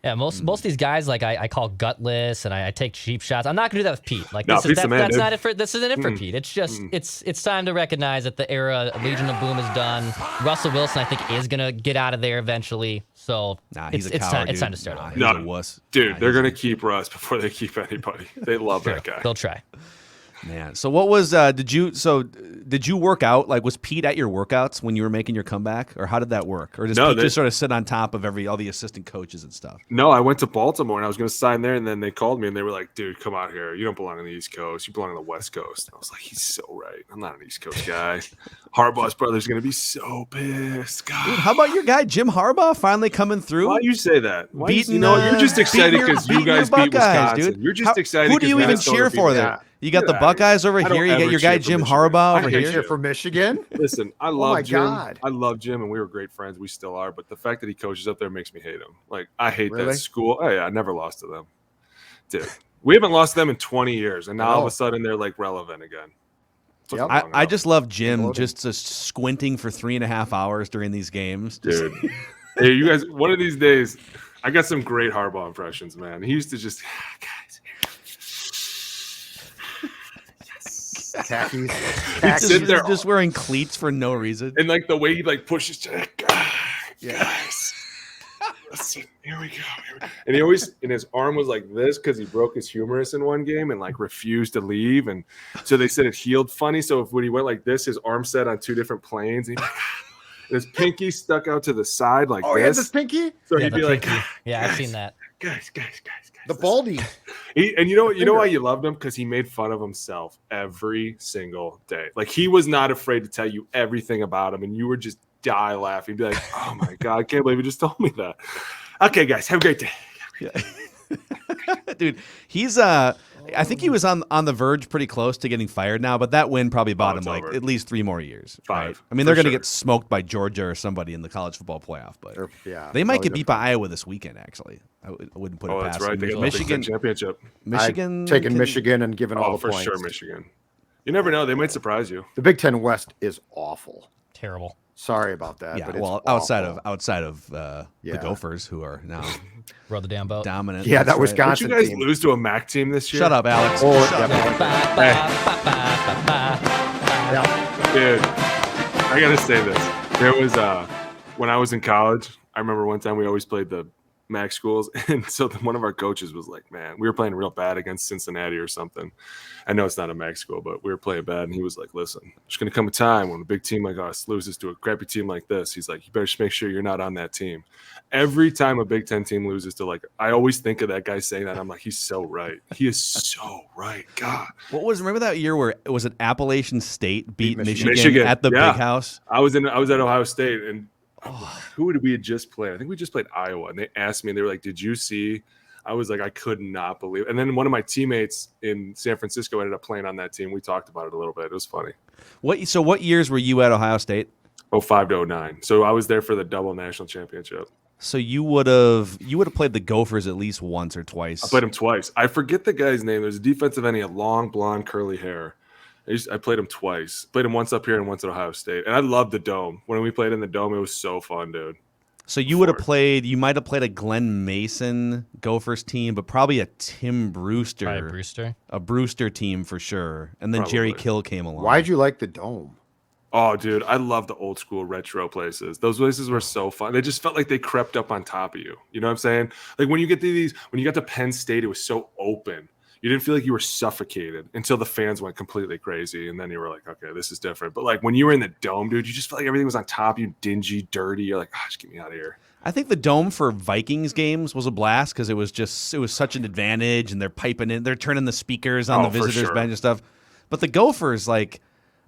F: Yeah, most of these guys, like I call gutless and I take cheap shots. I'm not gonna do that with Pete. Like
E: No,
F: this is
E: Pete's the man,
F: that's
E: dude.
F: not it for this isn't it for Pete. It's just it's time to recognize that the era of Legion of Boom is done. Russell Wilson, I think, is gonna get out of there eventually. So
C: nah, he's
F: it's
C: a coward.
F: time. It's
C: dude.
F: time to start
C: Nah,
F: over.
C: he's a wuss.
E: Dude,
C: Nah,
E: they're
C: he's
E: going to keep Russ before they keep anybody. They love that guy.
F: They'll try.
C: Man, so what was did you work out? Like, was Pete at your workouts when you were making your comeback, or how did that work? Or does
E: No,
C: Pete
E: they-
C: just sort of sit on top of all the assistant coaches and stuff?
E: No, I went to Baltimore and I was going to sign there, and then they called me and they were like, "Dude, come out here. You don't belong on the East Coast. You belong on the West Coast." And I was like, "He's so right. I'm not an East Coast guy." Harbaugh's brother's going to be so pissed. God.
C: Dude, how about your guy Jim Harbaugh finally coming through?
E: Why do you say that? Why
C: Beating,
E: you're just excited
C: beating your-
E: because you
C: beating your
E: guys beat
C: Buckeyes,
E: Wisconsin.
C: dude.
E: You're just excited.
C: Who do you
E: 'cause
C: even
E: Minnesota
C: cheer
E: beat
C: for
E: them.
C: there? You got
E: Get
C: the
E: out of here.
C: Buckeyes over
E: I don't
C: here. You got
E: ever
C: your guy
E: cheer for
C: Jim
E: Michigan.
C: Harbaugh
E: I
C: over
E: hate
C: here.
D: Cheer for Michigan?
E: Listen, I
D: my
E: love Jim.
D: God.
E: I love Jim, and we were great friends. We still are. But the fact that he coaches up there makes me hate him. Like, I hate
D: Really?
E: that school. Oh, yeah, I never lost to them. Dude, we haven't lost to them in 20 years, and now all of a sudden they're like relevant again.
D: Yep.
C: I just love Jim
D: Loaded.
C: just squinting for 3.5 hours during these games. Just-
E: Dude. Hey, you guys, one of these days, I got some great Harbaugh impressions, man. He used to just, guys,
D: Khakis.
C: just,
E: sit there.
C: just wearing cleats for no reason.
E: and like the way he like pushes,
D: Yeah.
E: guys. Listen, here we go. And he always, and his arm was like this because he broke his humerus in one game and like refused to leave. And so they said it healed funny. So when he went like this, his arm set on two different planes. And his pinky stuck out to the side like
D: Oh, he had
E: this.
D: this pinky?
E: So
F: Yeah,
E: he'd
F: the
E: be like,
F: pinky. Yeah, I've
E: guys,
F: seen that.
E: guys.
D: The baldy.
E: And you know why you loved him? Because he made fun of himself every single day. Like he was not afraid to tell you everything about him, and you would just die laughing. Be like, "Oh my god, I can't believe you just told me that." Okay, guys, have a great day.
C: Dude, he's I think he was on the verge pretty close to getting fired now, but that win probably bought him
E: it's
C: like
E: over.
C: at least 3 more years.
E: 5,
C: Right? I mean,
E: for
C: they're going to
E: sure.
C: get smoked by Georgia or somebody in the college football playoff, but
D: Yeah.
C: they might
D: probably
C: get beat by Iowa this weekend. Actually, I wouldn't put it
E: Oh,
C: past
E: that's right. They
C: them.
E: got the Big Ten
C: Michigan.
E: championship.
C: Michigan
D: taking
C: can-
D: Michigan and giving all
E: Oh,
D: the
E: for
D: points.
E: sure, Michigan. You never know; they might surprise you.
D: The Big Ten West is awful.
F: Terrible.
D: Sorry about that.
C: Yeah,
D: but it's
C: well,
D: awful.
C: outside of the
D: Yeah.
C: Gophers, who are now
F: Row the damn boat.
C: dominant.
D: Yeah, that
C: That's right.
E: Did
D: Wisconsin
E: you guys
D: team.
E: lose to a MAC team this year?
C: Shut up, Alex.
D: Oh,
C: Shut
D: yeah,
C: up.
D: yeah.
E: Dude, I gotta say this. There was when I was in college, I remember one time we always played the MAC schools, and so one of our coaches was like, "Man, we were playing real bad against Cincinnati or something." I know it's not a MAC school, but we were playing bad, and he was like, "Listen, there's gonna come a time when a big team like us loses to a crappy team like this." He's like, "You better just make sure you're not on that team." Every time a Big Ten team loses to I always think of that guy saying that. I'm like, he's so right. He is so right. God.
C: Remember that year where was it Appalachian State beat
D: Michigan.
C: Michigan at the
E: Yeah.
C: Big House?
E: I was at Ohio State, and who did we had just played? I think we just played Iowa, and they asked me, and they were like, "Did you see?" I was like, I could not believe it. And then one of my teammates in San Francisco ended up playing on that team. We talked about it a little bit. It was funny.
C: What years were you at Ohio State?
E: 05 to 09. So I was there for the double national championship.
C: So you would have played the Gophers at least once or twice.
E: I played him twice. I forget the guy's name. There's a defensive end. He had long, blonde, curly hair. I played him twice. Played him once up here and once at Ohio State. And I loved the Dome. When we played in the Dome, it was so fun, dude.
C: So you might have played a Glenn Mason Gophers team, but probably a Tim Brewster.
F: Probably Brewster.
C: A Brewster team for sure. And then
E: Probably.
C: Jerry Kill came along.
D: Why'd you like the Dome?
E: Oh, dude, I love the old school retro places. Those places were so fun. They just felt like they crept up on top of you. You know what I'm saying? Like when you got to Penn State, it was so open. You didn't feel like you were suffocated until the fans went completely crazy. And then you were like, okay, this is different. But like when you were in the Dome, dude, you just felt like everything was on top of you, dingy, dirty. You're like, just get me out of here.
C: I think the Dome for Vikings games was a blast because it was such an advantage, and they're piping in, they're turning the speakers on the visitors' bench and stuff. But the Gophers, like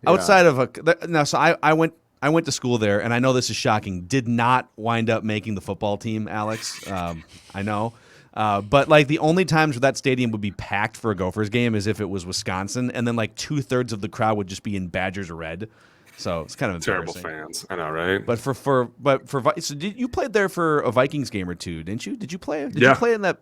C: outside of I went to school there, and I know this is shocking. Did not wind up making the football team, Alex. I know, but like the only times where that stadium would be packed for a Gophers game is if it was Wisconsin, and then like 2/3 of the crowd would just be in Badgers red. So it's kind of
E: terrible fans. I know, right?
C: But so you played there for a Vikings game or two, didn't you? Did you play? Did
E: Yeah.
C: you play in that?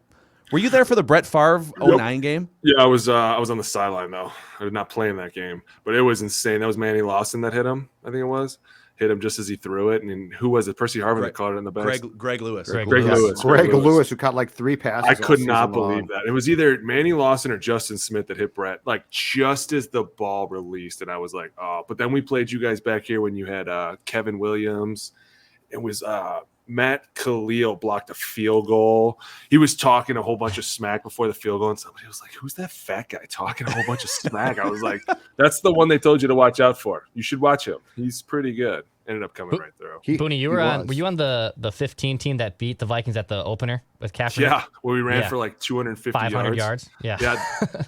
C: Were you there for the Brett Favre 09 game?
E: Yeah, I was on the sideline though. I did not play in that game, but it was insane. That was Manny Lawson that hit him. I think it was. Hit him just as he threw it, and who was it? Percy Harvin that caught it in the back.
C: Greg Lewis.
E: Greg Lewis,
D: who caught like 3 passes.
E: I could not believe that. It was either Manny Lawson or Justin Smith that hit Brett, like just as the ball released, and I was like, oh. But then we played you guys back here when you had Kevin Williams. It was Matt Khalil blocked a field goal. He was talking a whole bunch of smack before the field goal, and somebody was like, who's that fat guy talking a whole bunch of smack? I was like, that's the one they told you to watch out for. You should watch him. He's pretty good. Ended up coming right through.
F: Booney, were you on the 15 team that beat the Vikings at the
E: opener
F: with Kaepernick?
E: Yeah, where we ran for like 250
F: 500 yards.
E: Yeah.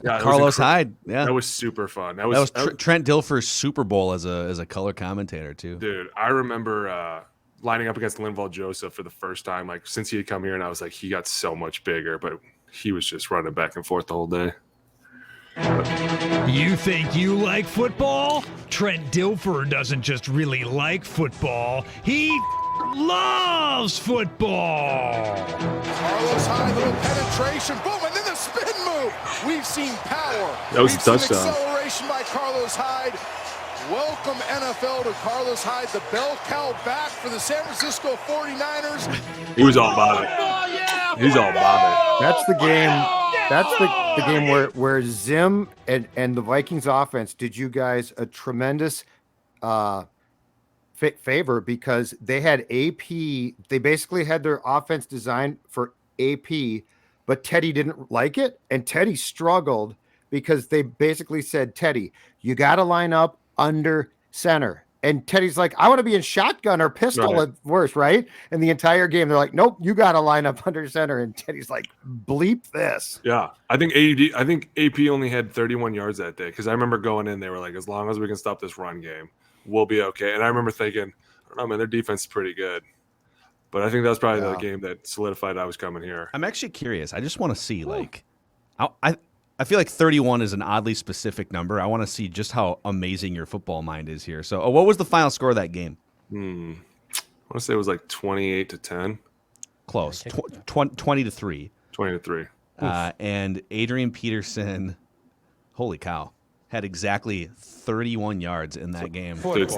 C: Carlos Hyde. Yeah,
E: that was super fun. That
C: was Trent Dilfer's Super Bowl as a color commentator too.
E: Dude, I remember lining up against Linval Joseph for the first time, like since he had come here, and I was like, he got so much bigger, but he was just running back and forth the whole day.
G: You think you like football? Trent Dilfer doesn't just really like football. He loves football.
H: Carlos Hyde, little penetration, boom, and then the spin move. We've seen power.
E: That was a touchdown.
H: Seen acceleration by Carlos Hyde. Welcome NFL to Carlos Hyde, the bell cow back for the San Francisco 49ers.
E: He was all about it. He's all about it.
D: That's the game. That's the game where Zim and the Vikings offense did you guys a tremendous favor because they had AP. They basically had their offense designed for AP, but Teddy didn't like it, and Teddy struggled because they basically said, Teddy, you got to line up under center. And Teddy's like, I want to be in shotgun or pistol at worst, right? And the entire game, they're like, nope, you got to line up under center. And Teddy's like, bleep this.
E: Yeah, I think AP only had 31 yards that day because I remember going in, they were like, as long as we can stop this run game, we'll be okay. And I remember thinking, I don't know, man, their defense is pretty good. But I think that was probably the game that solidified I was coming here.
C: I'm actually curious. I just want to see, like, I feel like 31 is an oddly specific number. I want to see just how amazing your football mind is here. So, what was the final score of that game?
E: I want to say it was like 28-10.
C: Close. 20-3.
E: 20-3.
C: And Adrian Peterson, holy cow, had exactly 31 yards in that game.
E: Dude,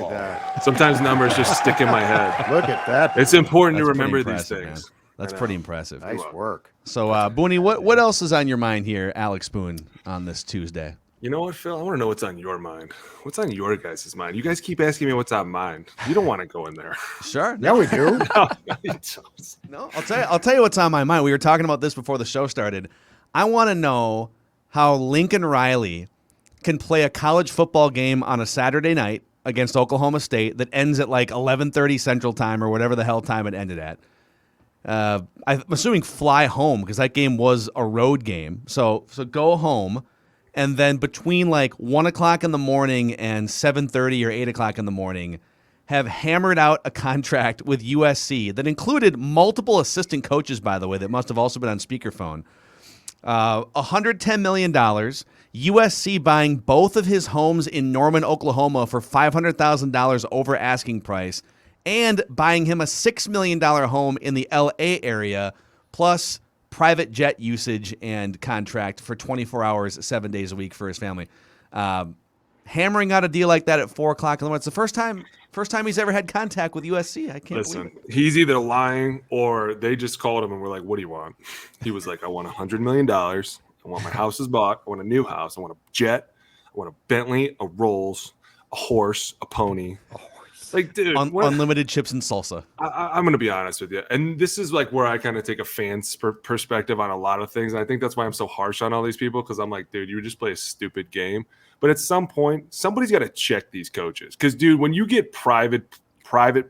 E: sometimes numbers just stick in my head.
D: Look at that.
E: It's important to remember these things.
C: Man. That's pretty impressive.
D: Nice work.
C: So, Booney, what else is on your mind here, Alex Boone, on this Tuesday?
E: You know what, Phil? I want to know what's on your mind. What's on your guys' mind? You guys keep asking me what's on mine. You don't want to go in there.
C: Sure.
D: Yeah, we do.
C: No, I'll tell you what's on my mind. We were talking about this before the show started. I want to know how Lincoln Riley can play a college football game on a Saturday night against Oklahoma State that ends at like 11:30 Central Time or whatever the hell time it ended at. I'm assuming fly home because that game was a road game. So go home, and then between like 1 o'clock in the morning and 7:30 or 8 o'clock in the morning, have hammered out a contract with USC that included multiple assistant coaches, by the way, that must have also been on speakerphone. $110 million. USC buying both of his homes in Norman, Oklahoma for $500,000 over asking price, and buying him a $6 million home in the LA area, plus private jet usage and contract for 24 hours, 7 days a week for his family. Hammering out a deal like that at 4 o'clock in the morning. It's the first time he's ever had contact with USC. I can't believe it.
E: He's either lying or they just called him and were like, what do you want? He was like, I want $100 million. I want my houses bought. I want a new house. I want a jet. I want a Bentley, a Rolls, a horse, a pony. Like, dude,
C: unlimited chips and salsa.
E: I'm going to be honest with you. And this is like where I kind of take a fan's perspective on a lot of things. And I think that's why I'm so harsh on all these people, because I'm like, dude, you just play a stupid game. But at some point, somebody's got to check these coaches. Because, dude, when you get private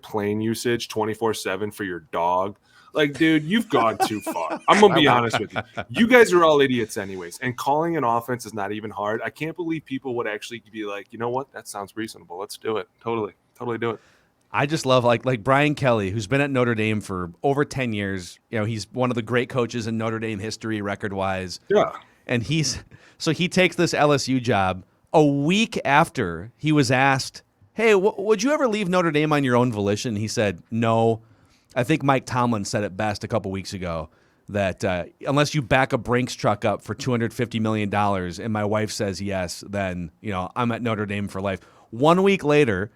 E: plane usage 24/7 for your dog, like, dude, you've gone too far. I'm going to be honest with you. You guys are all idiots anyways. And calling an offense is not even hard. I can't believe people would actually be like, you know what? That sounds reasonable. Let's do it. Totally do it.
C: I just love like Brian Kelly, who's been at Notre Dame for over 10 years. You know, he's one of the great coaches in Notre Dame history, record-wise.
E: Yeah.
C: And he takes this LSU job a week after he was asked, hey, would you ever leave Notre Dame on your own volition? He said, no. I think Mike Tomlin said it best a couple weeks ago that unless you back a Brinks truck up for $250 million and my wife says yes, then, I'm at Notre Dame for life. 1 week later,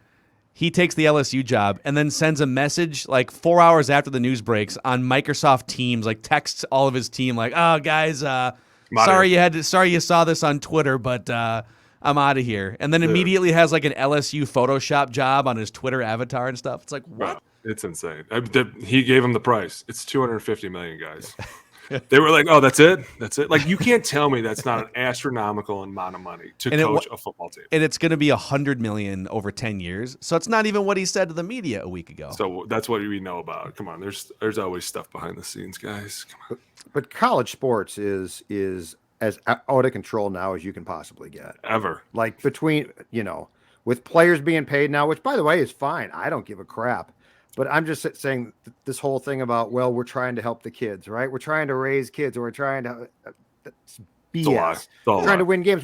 C: he takes the LSU job and then sends a message like 4 hours after the news breaks on Microsoft Teams, like texts all of his team like, oh, guys, sorry you saw this on Twitter, but I'm out of here. And then immediately has like an LSU Photoshop job on his Twitter avatar and stuff. It's like, what?
E: Wow, it's insane. He gave him the price. It's $250 million, guys. They were like, oh, that's it? That's it? Like, you can't tell me that's not an astronomical amount of money to coach a football team.
C: And it's going to be $100 million over 10 years. So it's not even what he said to the media a week ago.
E: So that's what we know about. Come on, there's always stuff behind the scenes, guys. Come on.
D: But college sports is as out of control now as you can possibly get.
E: Ever.
D: Like between, with players being paid now, which by the way is fine. I don't give a crap. But I'm just saying this whole thing about, well, we're trying to help the kids, right? We're trying to raise kids, or we're trying to BS. Trying to win games,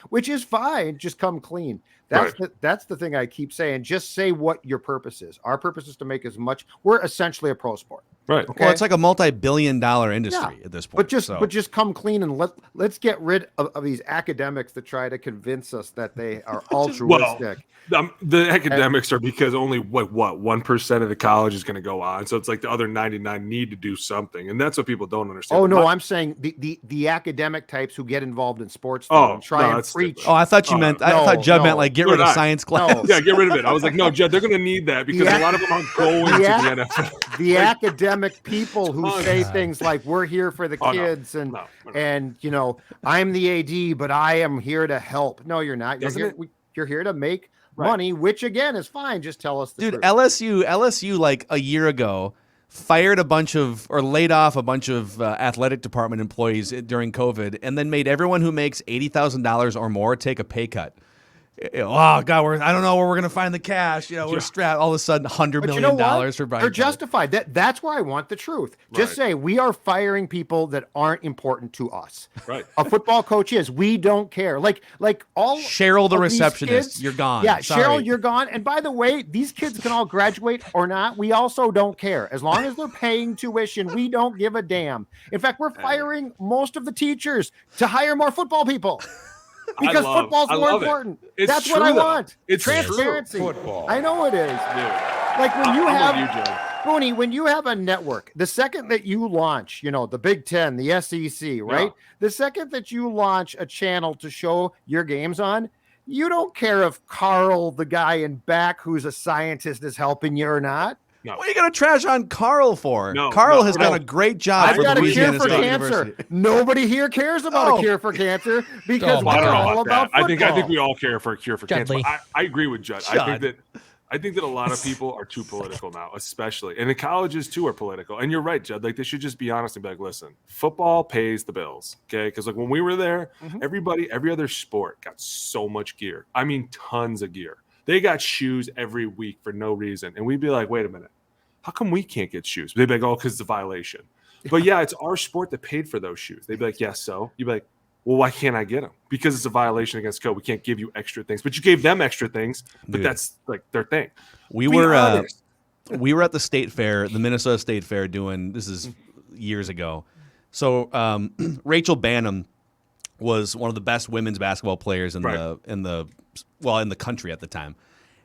D: which is fine. Just come clean. That's the thing I keep saying. Just say what your purpose is. Our purpose is to make as much. We're essentially a pro sport.
E: Right.
C: Okay? Well, it's like a multi-billion-dollar industry at this point.
D: But just come clean and let's get rid of these academics that try to convince us that they are altruistic.
E: The academics are because only what 1% of the college is going to go on. So it's like the other 99 need to do something, and that's what people don't understand.
D: Oh no, I'm saying the academic types who get involved in sports and try and preach.
C: Oh, I thought you meant. I thought Judd meant like get rid of science class.
E: No. Yeah, get rid of it. I was like, no, Judd, they're going to need that because a lot of them aren't going to the NFL.
D: The academic people who say things like we're here for the kids and I'm the AD, but I am here to help. No, you're not. You're here to make money, which again is fine. Just tell us the truth.
C: LSU like a year ago fired laid off a bunch of athletic department employees during COVID, and then made everyone who makes $80,000 or more take a pay cut. Oh God, I don't know where we're gonna find the cash. We're strapped. All of a sudden, $100 million for Brian.
D: They're justified. That's where I want the truth. Just say we are firing people that aren't important to us.
E: Right.
D: A football coach is. We don't care. Like all
C: Cheryl, the receptionist, kids, you're gone.
D: Yeah,
C: Sorry.
D: Cheryl, you're gone. And by the way, these kids can all graduate or not. We also don't care. As long as they're paying tuition, we don't give a damn. In fact, we're firing most of the teachers to hire more football people. Because football's more important. That's what I want.
E: It's
D: transparency.
H: Football.
D: I know it is.
E: Dude.
D: Like when you have Booney, when you have a network, the second that you launch, the Big Ten, the SEC, right? Yeah. The second that you launch a channel to show your games on, you don't care if Carl, the guy in back who's a scientist, is helping you or not.
E: No.
C: What are you going to trash on Carl for? Carl has done a great job.
D: I've got a cure for cancer. Nobody here cares about a cure for cancer because we're all about football.
E: I think we all care for a cure for cancer. I agree with Judd. I think that a lot of people are too political now, especially, and the colleges too are political. And you're right, Judd. Like they should just be honest and be like, listen, football pays the bills, okay? Because like when we were there, every other sport got so much gear. I mean, tons of gear. They got shoes every week for no reason. And we'd be like, wait a minute. How come we can't get shoes? They'd be like, oh, because it's a violation. But yeah, it's our sport that paid for those shoes. They'd be like, yes, so you'd be like, well, why can't I get them? Because it's a violation against code. We can't give you extra things, but you gave them extra things. But
C: Dude.
E: that's like their thing.
C: We were at the state fair, the Minnesota State Fair, doing this is years ago. So Rachel Bannum was one of the best women's basketball players in the country at the time.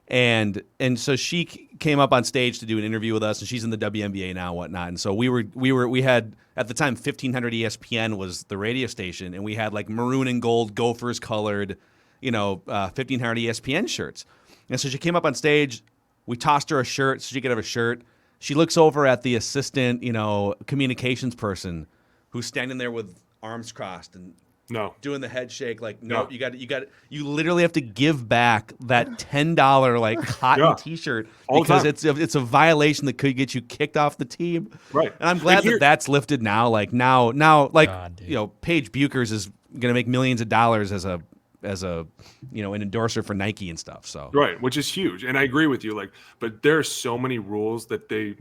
C: And so she came up on stage to do an interview with us, and she's in the WNBA now and whatnot. And so we had at the time 1500 ESPN was the radio station, and we had like maroon and gold Gophers colored, 1500 ESPN shirts. And so she came up on stage. We tossed her a shirt so she could have a shirt. She looks over at the assistant, communications person who's standing there with arms crossed and doing the head shake. Like, no, you literally have to give back that $10 like cotton T-shirt because it's a violation that could get you kicked off the team.
E: Right.
C: And I'm glad that's lifted now. Like now, Paige Buchers is going to make millions of dollars as a an endorser for Nike and stuff. So
E: right, which is huge, and I agree with you. Like, but there are so many rules that the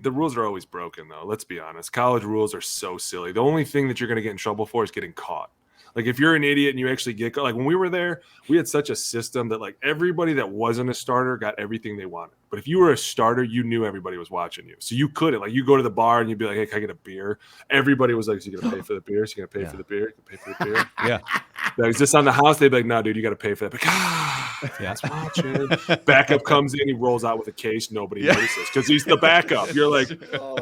E: rules are always broken, though. Let's be honest, college rules are so silly. The only thing that you're going to get in trouble for is getting caught. Like, if you're an idiot and you actually get caught, like when we were there, we had such a system that like everybody that wasn't a starter got everything they wanted. But if you were a starter, you knew everybody was watching you, so you couldn't. Like, you go to the bar and you'd be like, "Hey, can I get a beer?" Everybody was like, "So you gonna pay for the beer? So you gonna pay for the beer? You pay for the beer?"
C: Yeah.
E: Like, is this on the house? They'd be like, "No, dude, you got to pay for that." Like, that's watching. Backup comes in, he rolls out with a case. Nobody notices because he's the backup. You're like,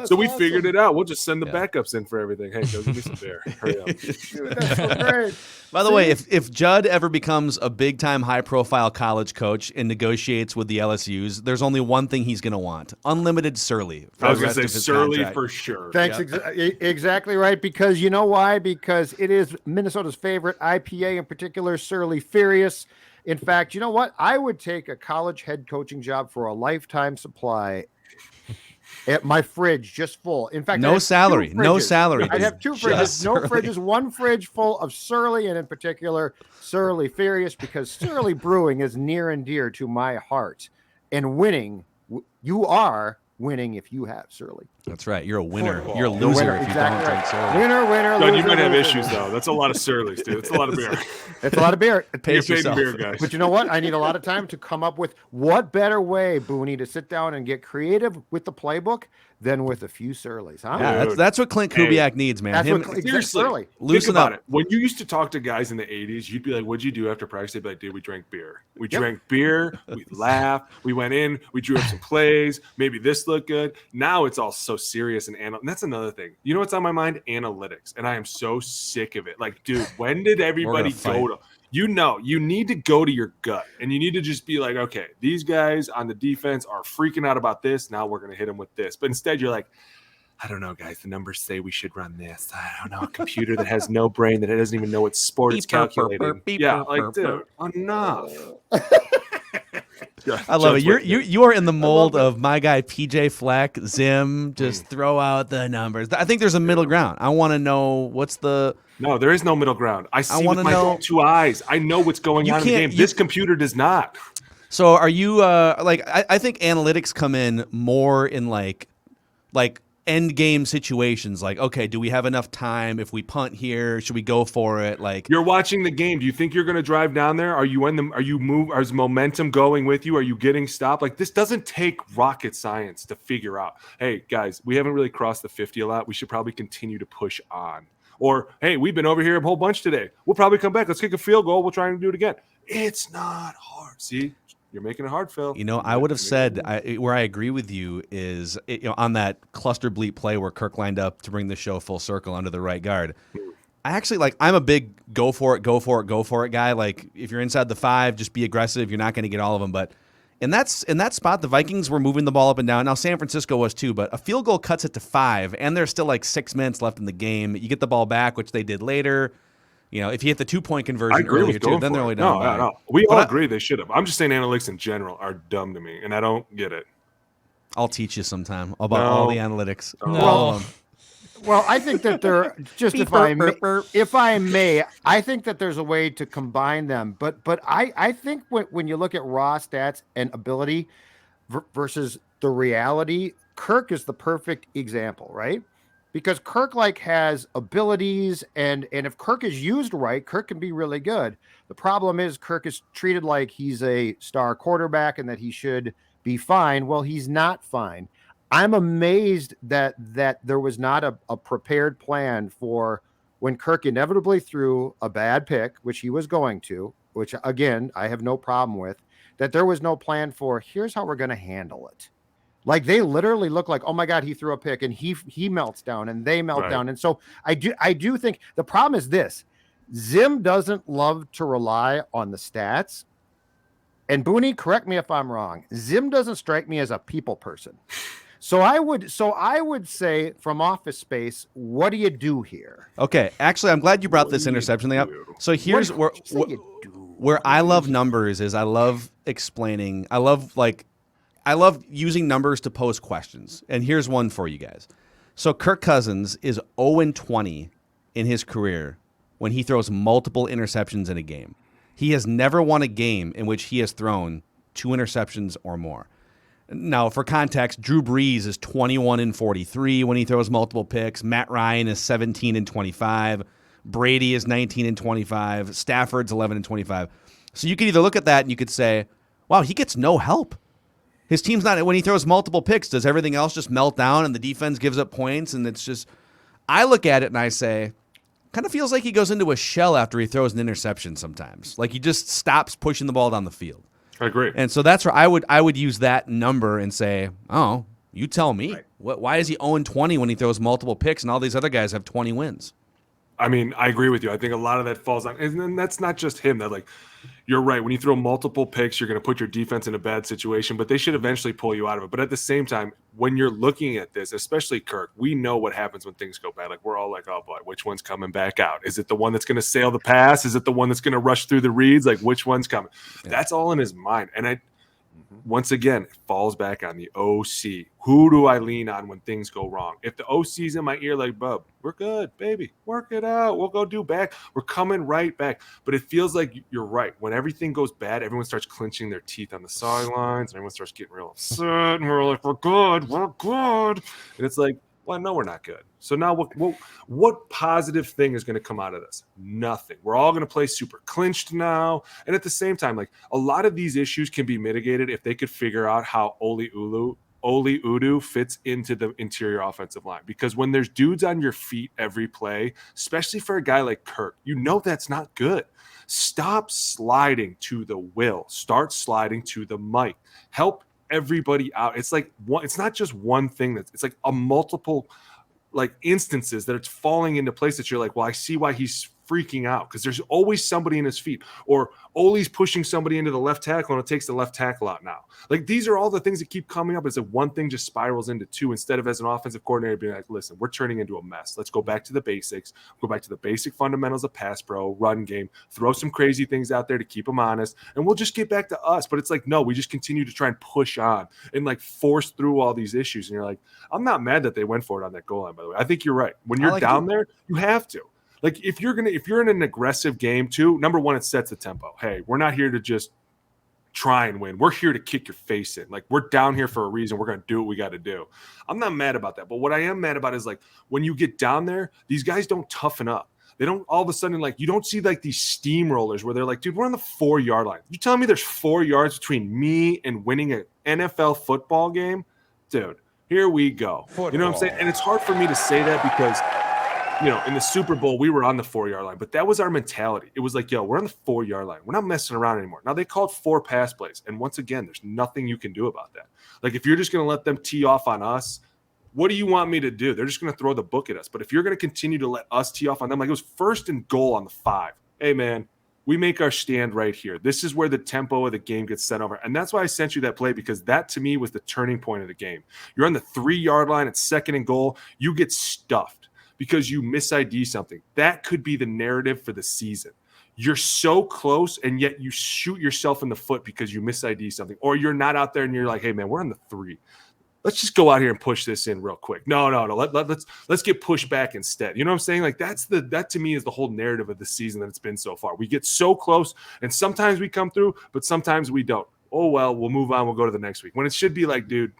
E: so we figured it out. We'll just send the backups in for everything. Hey, go give me some beer. Hurry up.
D: Dude, that's so great.
C: By the way, if Judd ever becomes a big-time, high-profile college coach and negotiates with the LSUs, there's only one thing he's going to want: unlimited Surly.
E: I was going to say Surly for sure.
D: Thanks. Exactly right. Because you know why? Because it is Minnesota's favorite IPA, in particular, Surly Furious. In fact, you know what? I would take a college head coaching job for a lifetime supply at my fridge just full. In fact,
C: no salary.
D: I'd have two fridges, no fridges, one fridge full of Surly, and in particular, Surly Furious, because Surly Brewing is near and dear to my heart. And winning, you are winning if you have Surly.
C: That's right. You're a winner. You're a loser if you don't drink Surly.
D: Winner,
E: John, you might have issues, though. That's a lot of Surlys, dude. It's a lot of beer.
D: It's a lot of beer.
C: Pace
E: You're paying
C: yourself.
E: beer, guys.
D: But you know what? I need a lot of time to come up with what better way, Booney, to sit down and get creative with the playbook than with a few Surlys, huh?
C: Yeah, that's what Clint Kubiak needs, man.
D: That's
E: Seriously,
C: loosen
E: think about
C: up.
E: it. When you used to talk to guys in the 80s, you'd be like, "What'd you do after practice?" They'd be like, "Dude, we drank beer. We drank beer. We laughed. We went in. We drew up some plays. Maybe this looked good." Now it's all so serious and that's another thing. You know what's on my mind? Analytics, and I am so sick of it. Like, dude, when did everybody go to? You need to go to your gut, and you need to just be like, okay, these guys on the defense are freaking out about this. Now we're going to hit them with this. But instead, you're like, I don't know, guys. The numbers say we should run this. I don't know. A computer that has no brain, that it doesn't even know what sport it's calculating. Yeah, like, dude, enough.
C: I love it. You are in the mold of my guy PJ Fleck, Zim. Just throw out the numbers. I think there's a middle ground. I want to know what's the.
E: No, there is no middle ground. I see with my own two eyes. I know what's going on in the game. This computer does not.
C: So are you I think analytics come in more in like end game situations. Like, okay, do we have enough time? If we punt here, should we go for it? Like,
E: you're watching the game. Do you think you're going to drive down there? Are you is momentum going with you? Are you getting stopped? Like, this doesn't take rocket science to figure out. Hey, guys, we haven't really crossed the 50 a lot. We should probably continue to push on. Or, hey, we've been over here a whole bunch today. We'll probably come back. Let's kick a field goal. We'll try and do it again. It's not hard. See? You're making it hard, Phil.
C: I would have said where I agree with you is on that cluster bleep play where Kirk lined up to bring the show full circle under the right guard. I actually I'm a big go for it guy. Like, if you're inside the 5, just be aggressive. You're not going to get all of them. But in that spot, the Vikings were moving the ball up and down. Now San Francisco was too, but a field goal cuts it to 5, and there's still like 6 minutes left in the game. You get the ball back, which they did later. If you hit the 2-point conversion earlier too, then they're only down.
E: No. We all agree they should have. I'm just saying analytics in general are dumb to me, and I don't get it.
C: I'll teach you sometime about all the analytics.
F: No.
D: Well, I think that they're just if I may, I think that there's a way to combine them. But I think when you look at raw stats and ability versus the reality, Kirk is the perfect example, right? because Kirk has abilities, and if Kirk is used right, Kirk can be really good. The problem is Kirk is treated like he's a star quarterback and that he should be fine. Well, he's not fine. I'm amazed that there was not a prepared plan for when Kirk inevitably threw a bad pick, which he was going to, which again, I have no problem with, that there was no plan for here's how we're going to handle it. Like they literally look like, oh my God, he threw a pick and he melts down and they melt down. And so I do think the problem is this: Zim doesn't love to rely on the stats. And Booney, correct me if I'm wrong. Zim doesn't strike me as a people person. So I would say from Office Space, what do you do here?
C: Okay, actually, I'm glad you brought this interception thing up. So here's where I love numbers is I love explaining. I love using numbers to pose questions. And here's one for you guys. So Kirk Cousins is 0-20 in his career when he throws multiple interceptions in a game. He has never won a game in which he has thrown 2 interceptions or more. Now, for context, Drew Brees is 21-43 when he throws multiple picks. Matt Ryan is 17-25. Brady is 19-25. Stafford's 11-25. So you could either look at that and you could say, wow, he gets no help. His team's not, when he throws multiple picks, does everything else just melt down and the defense gives up points? And it's just, I look at it and I say, kind of feels like he goes into a shell after he throws an interception sometimes. Like he just stops pushing the ball down the field.
E: I agree.
C: And so that's where I would use that number and say, oh, you tell me. Right. Why is he 0-20 when he throws multiple picks and all these other guys have 20 wins?
E: I mean, I agree with you. I think a lot of that falls on, and then that's not just him. That like, you're right. When you throw multiple picks, you're going to put your defense in a bad situation, but they should eventually pull you out of it. But at the same time, when you're looking at this, especially Kirk, we know what happens when things go bad. Like we're all like, oh boy, which one's coming back out? Is it the one that's going to sail the pass? Is it the one that's going to rush through the reads? Like which one's coming? Yeah. That's all in his mind. And once again, it falls back on the OC. Who do I lean on when things go wrong? If the OC's in my ear like, bub, we're good, baby. Work it out. We'll go do back. We're coming right back. But it feels like you're right. When everything goes bad, everyone starts clenching their teeth on the sidelines, and everyone starts getting real upset, and we're like, we're good. And it's like, well, no, we're not good. So now what positive thing is going to come out of this? Nothing. We're all going to play super clinched now. And at the same time, like a lot of these issues can be mitigated if they could figure out how Oli Udu fits into the interior offensive line. Because when there's dudes on your feet every play, especially for a guy like Kirk, you know that's not good. Stop sliding to the will. Start sliding to the mic. Help everybody out. It's like it's not just one thing it's like a multiple like instances that it's falling into place that you're like, well, I see why he's freaking out, because there's always somebody in his feet, or Oli's pushing somebody into the left tackle and it takes the left tackle out now. Like these are all the things that keep coming up. It's like one thing just spirals into two, instead of as an offensive coordinator being like, listen, we're turning into a mess. Let's go back to the basics, go back to the basic fundamentals of pass pro, run game, throw some crazy things out there to keep them honest, and we'll just get back to us. But it's like, no, we just continue to try and push on and like force through all these issues. And you're like, I'm not mad that they went for it on that goal line, by the way. I think you're right. When you're down there, you have to. Like if you're in an aggressive game too, number one, it sets the tempo. Hey, we're not here to just try and win. We're here to kick your face in. Like we're down here for a reason. We're going to do what we got to do. I'm not mad about that. But what I am mad about is like when you get down there, these guys don't toughen up. They don't all of a sudden, like you don't see like these steamrollers where they're like, dude, we're on the 4-yard line. You telling me there's 4 yards between me and winning an NFL football game? Dude, here we go. Football. You know what I'm saying? And it's hard for me to say that because in the Super Bowl, we were on the 4-yard line, but that was our mentality. It was like, yo, we're on the 4-yard line. We're not messing around anymore. Now they called 4 pass plays. And once again, there's nothing you can do about that. Like if you're just going to let them tee off on us, what do you want me to do? They're just going to throw the book at us. But if you're going to continue to let us tee off on them, like it was 1st and goal on the 5. Hey man, we make our stand right here. This is where the tempo of the game gets set over. And that's why I sent you that play, because that to me was the turning point of the game. You're on the 3-yard line at 2nd and goal. You get stuffed because you mis-ID something. That could be the narrative for the season. You're so close, and yet you shoot yourself in the foot because you mis-ID something. Or you're not out there and you're like, hey, man, we're on the 3. Let's just go out here and push this in real quick. No. Let's get pushed back instead. You know what I'm saying? Like that to me is the whole narrative of the season that it's been so far. We get so close, and sometimes we come through, but sometimes we don't. Oh, well, we'll move on. We'll go to the next week. When it should be like, dude,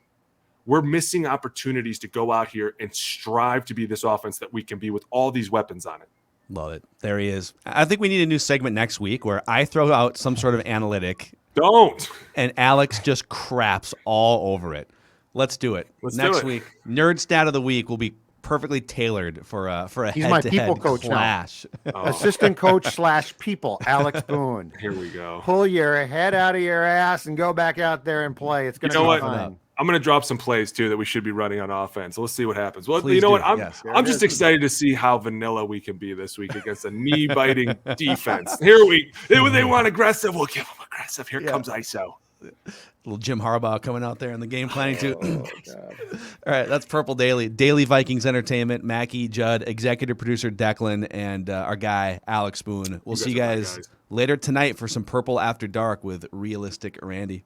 E: we're missing opportunities to go out here and strive to be this offense that we can be with all these weapons on it.
C: Love it. There he is. I think we need a new segment next week where I throw out some sort of analytic.
E: Don't.
C: And Alex just craps all over it. Let's do it. Next week, Nerd Stat of the Week will be perfectly tailored for a
D: He's my
C: head-to-head
D: people coach
C: clash.
D: Assistant coach / people, Alex Boone.
E: Here we go.
D: Pull your head out of your ass and go back out there and play. It's going to be fun.
E: I'm going to drop some plays, too, that we should be running on offense. Let's see what happens. Well,
C: Please
E: you know
C: do.
E: what? I'm just
D: is.
E: excited to see how vanilla we can be this week against a knee-biting defense. They want aggressive. We'll give them aggressive. Here comes ISO.
C: Little Jim Harbaugh coming out there in the game planning, too. All right, that's Purple Daily. Daily Vikings Entertainment, Mackie, Judd, executive producer Declan, and our guy, Alex Boone. We'll see you guys later tonight for some Purple After Dark with Realistic Randy.